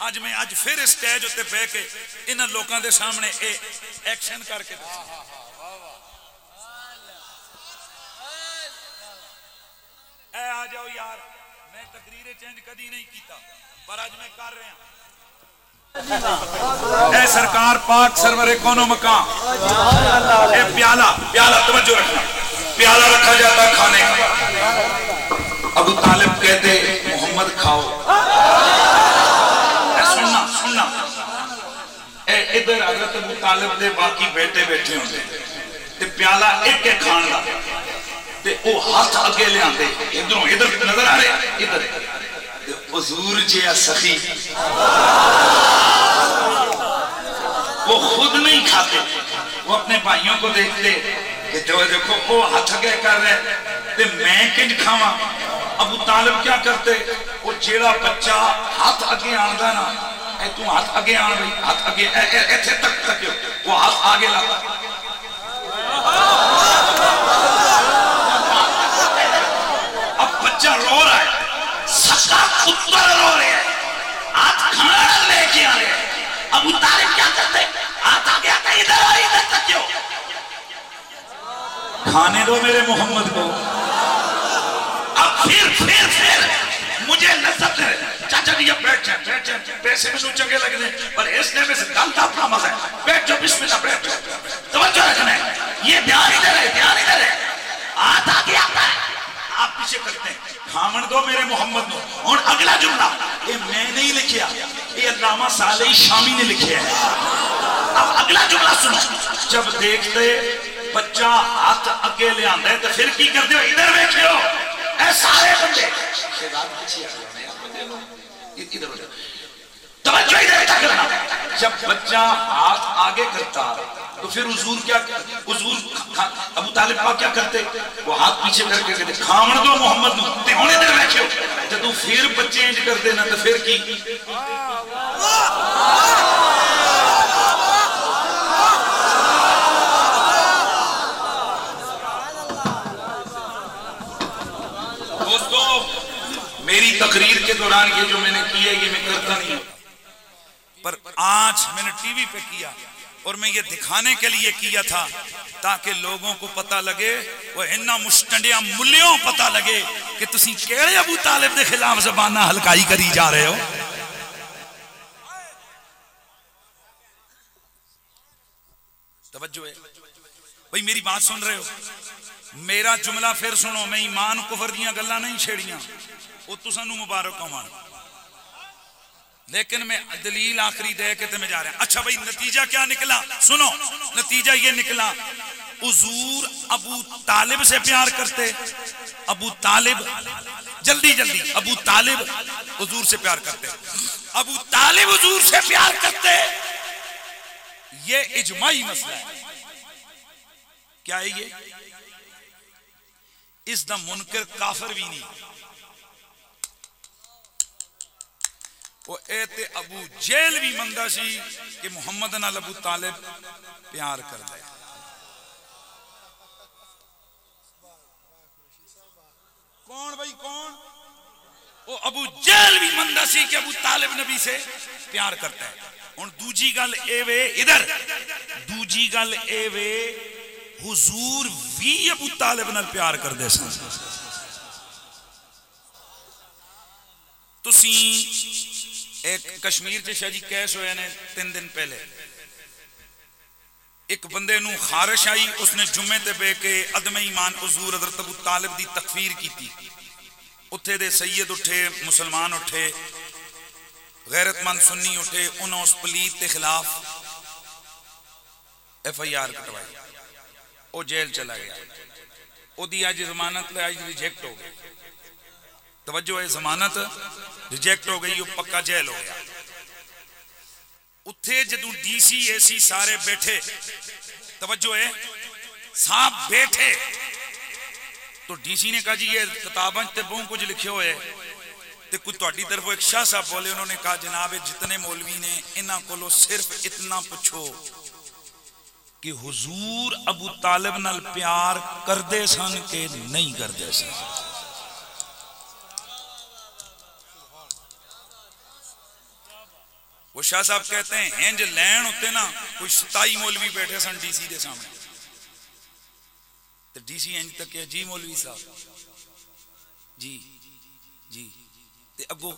अज मैं अज फिर स्टेज उत्ते बह के इन लोगों के सामने एक्शन करके आ जाओ यार। मैं तकरीर चेंज कदी नहीं किया, पर अज मैं कर रहा। ए सरकार पाक सरवरे कोनो मकाम, ए प्याला प्याला तवज्जो रखना, प्याला रखा जाता खाने का। अबू तालिब कहते मोहम्मद खाओ। सुनना सुनना, इधर हजरत अबू तालिब दे बाकी बेटे बैठे होंगे ते प्याला एक एक खान दा ते ओ हाथ अगे लियाते, इधरों इधर नजर आ रहे, इधर हुजूर जी सखी वो खुद नहीं खाते, वो अपने भाइयों को देखते कि जो देखो वो हाथ अगे कर रहे ते मैं किंज खावा। अबू तालिब क्या करते, वो जेड़ा बच्चा हाथ अगे आंदा ना तू हाथ आगे आना भाई, हाथ आगे ऐसे तक वो हाथ आगे ला। अब बच्चा रो रहा है, सका कुत्ता रो रहे हैं, हाथ खाना लेके आ रहे हैं। अबू तालिब क्या करते, हाथ आगे आता, इधर आ, इधर तक क्यों? खाने दो मेरे मोहम्मद को। अब फिर मुझे लज्जत है, चाचा जी अब बैठ जाए, पैसे में चंगे लगने पर इसने में से गल का अपना मजा है। बैठ जाओ, बिस्मिल्लाह बैठ जाओ, तवज्जो रखना है, ये ध्यान इधर है, ध्यान इधर है। हाथ आगे आता है, आप पीछे करते हैं, खामन दो मेरे मोहम्मद को। और अगला जुमला ये मैं नहीं लिखिया, ये अल्लामा सालेही शामी ने लिखे है। अब अगला जुमला सुनो, जब देखते बच्चा हाथ अगे ले आंदा है तो फिर की करते हो, इधर बैठे हो ऐ सारे बंदे, इधर हो जाओ, तवज्जो इधर करना। जब बच्चा हाथ आगे करता तो फिर हुजूर अबू तालिब पाक क्या करते, वो हाथ पीछे करके कहते खामण दो मोहम्मद नूं ते हुण इधर बैठे हो। जब फिर बच्चे इंज करते ना तो फिर की दोस्तों, मेरी तकरीर के दौरान ये जो मैंने किया ये मैं करता नहीं हूं, पर आज मैंने टीवी पे किया और मैं ये दिखाने के लिए किया था ताकि लोगों को पता लगे, वो इन्ना मुस्टंडिया मुल्यों पता लगे कि तुसी केड़े अबू तालिब के खिलाफ ज़बाना हलकाई करी जा रहे हो। तवज्जो है भाई, मेरी बात सुन रहे हो? मेरा जुमला फिर सुनो, मैं ईमान कुफर दियां गल्लां नहीं छेड़ियां, वो तुसानू मुबारक होवन, लेकिन मैं दलील आखिरी दे के मैं जा रहा हूं। अच्छा भाई, नतीजा क्या निकला सुनो, नतीजा ये निकला, हुजूर अबू तालिब से प्यार करते, अबू तालिब जल्दी अबू तालिब हुजूर से प्यार करते, अबू तालिब हुजूर से प्यार करते, ये इजमाई मसला है। क्या है ये? इस दा मुनकर काफिर भी नहीं, वो एते अबू जेल भी मंदा सी कि मुहम्मद नाल अबू तालिब प्यार कर दे। कौन भाई कौन? वो अबू जेल भी मंदा सी कि अबू तालिब नबी से प्यार करता है। हुण दूजी गल एवे, इधर दूजी गल एवे, हुजूर भी अबू तालिब नाल प्यार करदे सन। तुसी एक कश्मीर च शाह जी कैस होए ने 3 दिन पहले, एक बंदे नू खारिश आई, उसने जुम्मे ते बह के अदमे ईमान हुजूर हज़रत अबू तालिब दी तकफीर की। उत्थे दे सैयद उठे, मुसलमान उठे, गैरतमंद सुन्नी उठे, उन्होंने उस पलीत के खिलाफ FIR कटवाई, वो जेल चला गया, ओदी अज जमानत आज रिजेक्ट हो गई। तवज्जो है, जमानत रिजेक्ट हो गई, वो पक्का जेल हो गया। उत्थे जदों DC AC सारे बैठे, तवज्जो है, साहब बैठे तो DC ने कहा जी ये किताबां ते बहुत कुछ लिखे हुए ते कोई तुहाडी तरफों एक शाह साहब बोले, उन्होंने कहा जनाब जितने मौलवी ने इन्हां कोलों सिर्फ इतना पूछो कि हुजूर अबू तालिब नाल प्यार करदे सन कि नहीं करदे सन। वो शाह साहब कहते हैं इंज लैन उत्ते ना कोई 27 मौलवी बैठे सन DC के सामने, तो DC इंज तक है, जी मौलवी साहब जी जी, ते अगो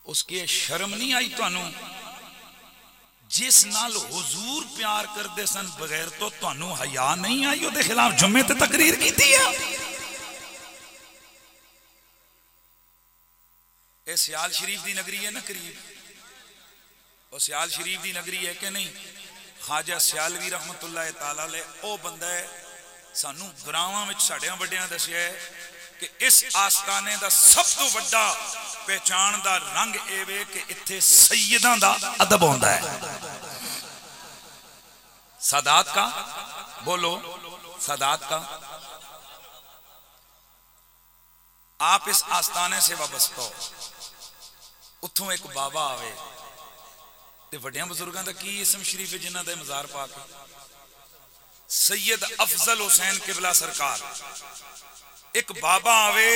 उसके शर्म नहीं आई तुहानू? जिस नाल हुजूर प्यार करदे सन बगैर तो तुहानू हया नहीं आई उहदे खिलाफ जुम्मे ते तकरीर कीती है? ये सियाल शरीफ की नगरी है ना करीब, और सियाल शरीफ की नगरी है कि नहीं? ख्वाजा सियालवी रहमतुल्लाह ताला अलैह ओ बंदा है, सानू ग्रावां विच साडियां वड्डियां दस्सिया है कि इस आस्ताने दा सब तो वड्डा पहचान दा रंग एवे कि इत्थे सैयदां दा अदब होंदा है। सादात का बोलो, सादात का आप इस आस्थाने से वाबस्ता हो, उथों एक बाबा आवे ते वड्डियां बुजुर्गों का की इसम शरीफ है जिन्हां दा मज़ार पाक सैयद अफजल हुसैन किबला सरकार, एक बाबा आवे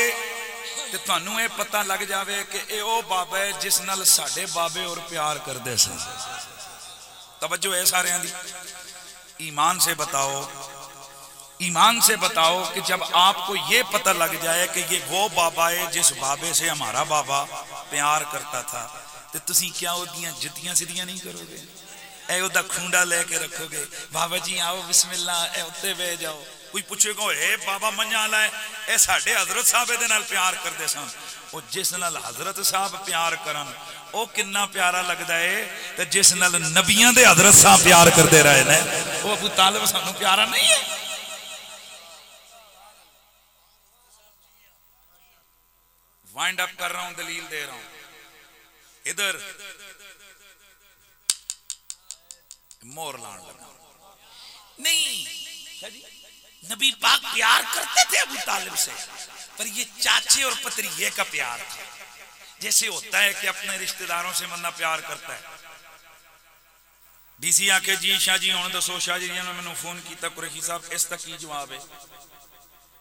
ते तुहानू ये पता लग जावे कि ये वो बाबा है जिस नाल साडे बाबे और प्यार करदे सन। तवज्जो है सारियां दी। ईमान से बताओ, ईमान से बताओ कि जब आपको ये पता लग जाए कि ये वो बाबा है जिस बाबे से हमारा बाबा प्यार करता था, तो तुसी क्या ओदियां जुतियां सीधियां नहीं करोगे? ए ओदा खूंडा लेके रखोगे, बाबा जी आओ बिस्मिल्लाह, ए उत्ते बह जाओ। कोई पूछेगा ए बाबा मंझा वाला है, ए साडे हजरत साहब दे नाल प्यार करदे सन। ओ जिस नाल हजरत साहब प्यार करन ओ किन्ना प्यारा लगदा है, ते जिस नाल नबियां दे हजरत साहब प्यार करदे रहे ने ओ अबू तालिब सानू प्यारा नहीं है। वाइंड अप कर रहा हूं, दलील दे रहा हूं। इधर मोर लान लगा नहीं, नबी पाक प्यार करते थे अबू तालिब से, पर ये चाचे और पतरिये का प्यार था। जैसे होता है कि अपने रिश्तेदारों से बंदा प्यार करता है। डीसी आके जी शाह जी हुण दसो, शाह जी ने मैंने फोन किया कुरैशी साहब इस तक की जवाब है।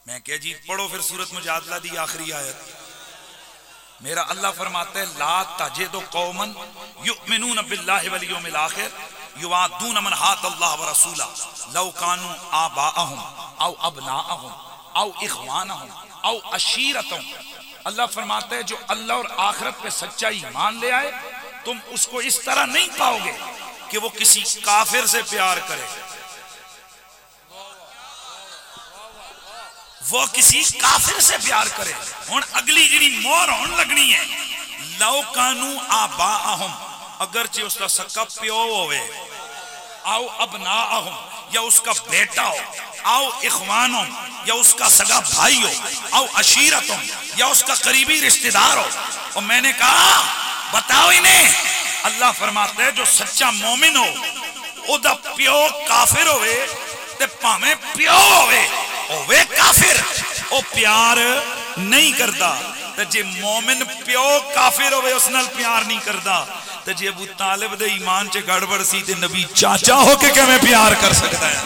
मैं क्या जी पढ़ो फिर सूरत मुजादला दी आखिरी आयत। मेरा अल्लाह फरमाता है ला तजिदु कौमन युमिनून बिल्लाहि वल यौमिल आखिर युवादून मन हाद अल्लाह व रसूला लौ कानू आबाअहुम औ अबनाअहुम औ इखवानहुम औ अशीरतहुम। अल्लाह फरमाता है जो अल्लाह और आखिरत पे सच्चा ईमान ले आए, तुम उसको इस तरह नहीं पाओगे कि वो किसी काफिर से प्यार करे, वो किसी काफिर से प्यार करे। हुण अगली जी मोहर होने लगनी है, लौ कानू आबाअहुम, अगरचे उसका सक्का प्यो होवे, आओ अबनाअहुम या उसका बेटा हो, आओ इखवानुम या उसका सगा भाई हो, आओ अशीरतुम या उसका करीबी रिश्तेदार हो। और मैंने कहा बताओ इन्हें, अल्लाह फरमाता है जो सच्चा मोमिन हो ओदा प्यो काफिर होवे ते भावें प्यो होवे काफिर, ओ प्यार नहीं करता। ते जे मोमिन प्यो काफिर होवे उस नाल प्यार नहीं करता, ते जे अबू तालिब दे ईमान च गड़बड़ सी ते नबी चाचा होके किवें प्यार कर सकता है?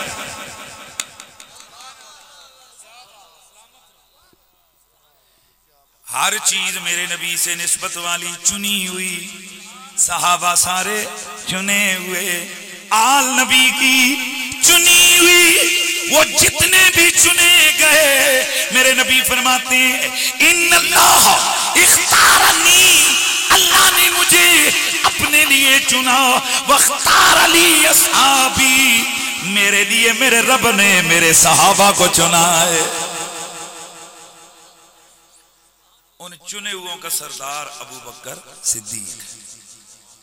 हर चीज मेरे नबी से निस्बत वाली चुनी हुई, सहाबा सारे चुने हुए, आल नबी की चुनी हुई, वो जितने भी चुने गए मेरे नबी फरमाते हैं इन्नल्लाह इख्तारनी, अल्लाह ने मुझे अपने लिए चुना, वख्तार अली असहाबी, मेरे लिए मेरे रब ने मेरे सहाबा को चुना है। उन चुने हुओं का सरदार अबू बकर सिद्दीक,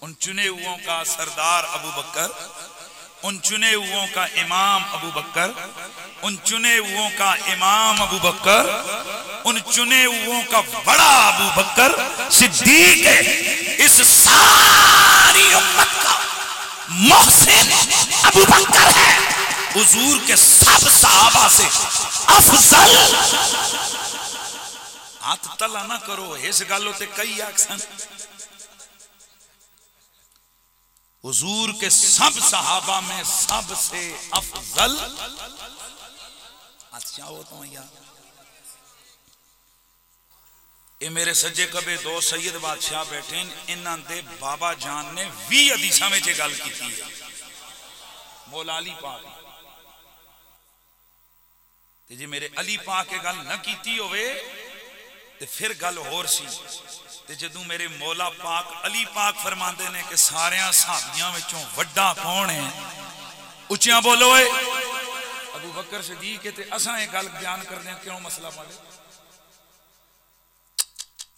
उन चुने हुओं का सरदार अबू बकर, उन चुने हुओं का इमाम अबू बकर, उन चुने हुओं का इमाम अबू बकर, उन चुने हुओं का बड़ा अबू बकर सिद्दीक है। इस सारी उम्मत का मोहसिन अबू बकर है, हुजूर के सब सहाबा से अफजल। हाथ तला ना करो, इस गल ते कई आखसन हुजूर के सब सहाबा में सबसे अफजल। अच्छा हो तो यार, ये मेरे सज्जे कबे दो सैयद बादशाह बैठे, इन्हां दे बाबा जान ने 20 हदीसां में गल की है। मौला अली पाक ते जे मेरे अली पाक के गल न की होवे ते फिर गल होर सी। ते जदों मेरे मौला पाक अली पाक फरमाते ने कि सारियां सहाबियां विचों वड्डा कौन है, उच्चिया बोलो ए अबू बकर सिद्दीक है, ते असां ये गल बयान करते हैं क्यों मसला पाले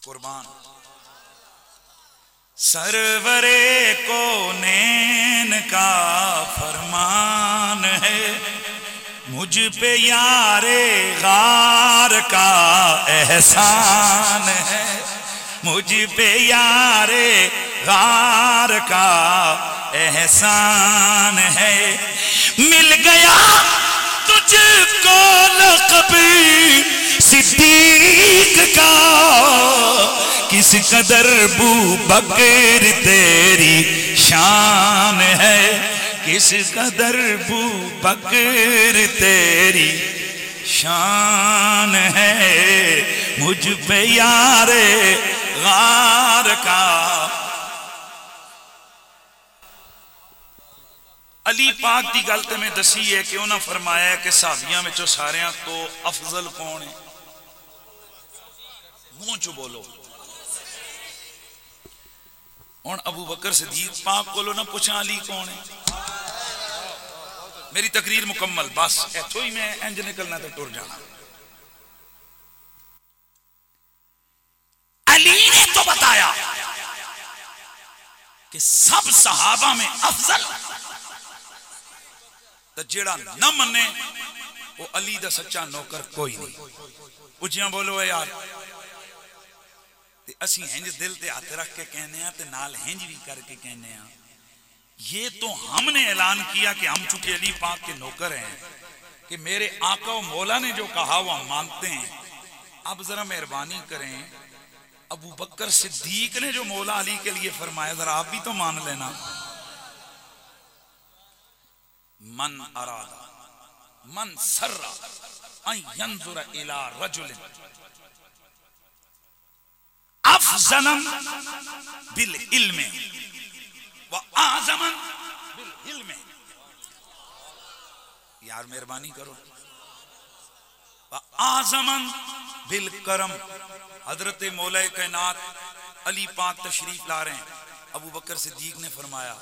कुर्बान। सरवरे को नैन का फरमान है, मुझ पे यारे गार का एहसान है, मुझ पे यारे गार का एहसान है। मिल गया तुझको लक़ब सिद्दीक का, किस कदर बू बकर तेरी शान है, किस कदर बू बकर तेरी शान है, मुझ पे यारे गार का। अली पाक की गल तो मैं दसी है कि उन्हें फरमाया कि सहाबियां में सारियां तो अफजल कौन है? मुंह चो बोलो। हुण अबू बकर सिद्दीक पाक को ना पूछा अली कौन है? मेरी तकरीर मुकम्मल, बस इथों ही मैं इंज निकलना तो टुर जाना। अली ने तो बताया कि सब सहाबा में अफजल तो जेड़ा न मने वो अली दा सच्चा नौकर कोई नहीं। उचिया बोलो यार। असी हिंज दिल ते हाथ रख के कहने ते नाल हिंज भी करके कहने, ये तो हमने ऐलान किया कि हम चूंकि अली पाक के नौकर हैं कि मेरे आका और मौला ने जो कहा वो हम मानते हैं। अब जरा मेहरबानी करें, अबू बकर सिद्दीक ने जो मौला अली के लिए फरमाया जरा आप भी तो मान लेना। मन अरादा मन सर्रा अन यंजुर इला रजुलिन अफजलन बिल इल्म व आज़मन बिल इल्म। यार मेहरबानी करो। व आज़मन बिल करम। हजरत मौला कायनात अली पाक तशरीफ ला रहे हैं। अबू बकर सिद्दीक ने फरमाया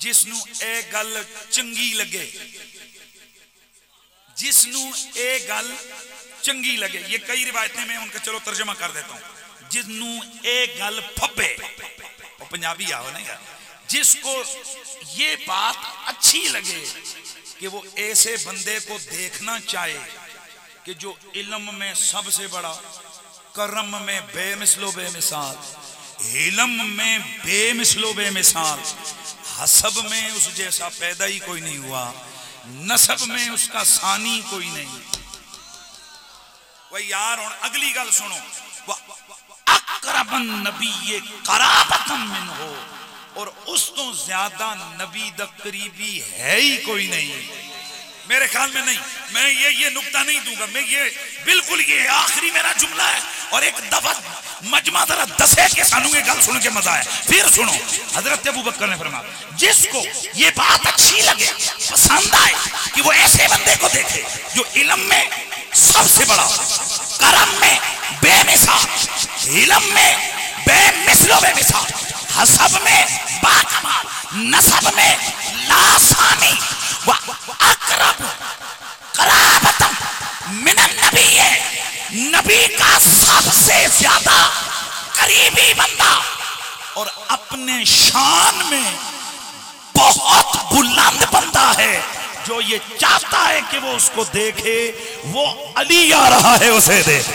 जिसनू ए गल चंगी लगे, जिसनू ए गल चंगी लगे, ये कई रिवायतें में उनका चलो तर्जमा कर देता हूं। जिसनू ए गल फब्बे, वो पंजाबी आओ नहीं यार, जिसको ये बात अच्छी लगे कि वो ऐसे बंदे को देखना चाहे कि जो इल्म में सबसे बड़ा, करम में बेमिसलो बेमिसाल, इल्म में बेमिसलो बेमिसाल, हसब में उस जैसा पैदा ही कोई नहीं हुआ, नसब में उसका सानी कोई नहीं। वही यार और अगली गल सुनो, अकरबन नबी कराबतन मिन हो, और उस तो ज्यादा नबी द करीबी है ही कोई नहीं। मेरे ख्याल में नहीं, मैं ये नुक्ता नहीं दूंगा, मैं ये बिल्कुल ये आखिरी मेरा जुमला है। और एक दफा मजमा जरा दसे के सानू ये गल सुन के मजा है। फिर सुनो, हजरत अबू बकर ने फरमाया जिसको ये बात अच्छी लगे, पसंद आए कि वो ऐसे बंदे को देखे जो इल्म में सबसे बड़ा, करम में बेमिसाल, इल्म में बेमिसलो बेमिसाल, हसब में बाकमाल, नसब में लासानी, व अकरब कराबतम मिनन नबी है, नबी का सबसे ज्यादा करीबी बंदा और अपने शान में बहुत बुलंद बंदा है जो ये चाहता है कि वो उसको देखे, वो अली आ रहा है उसे देख।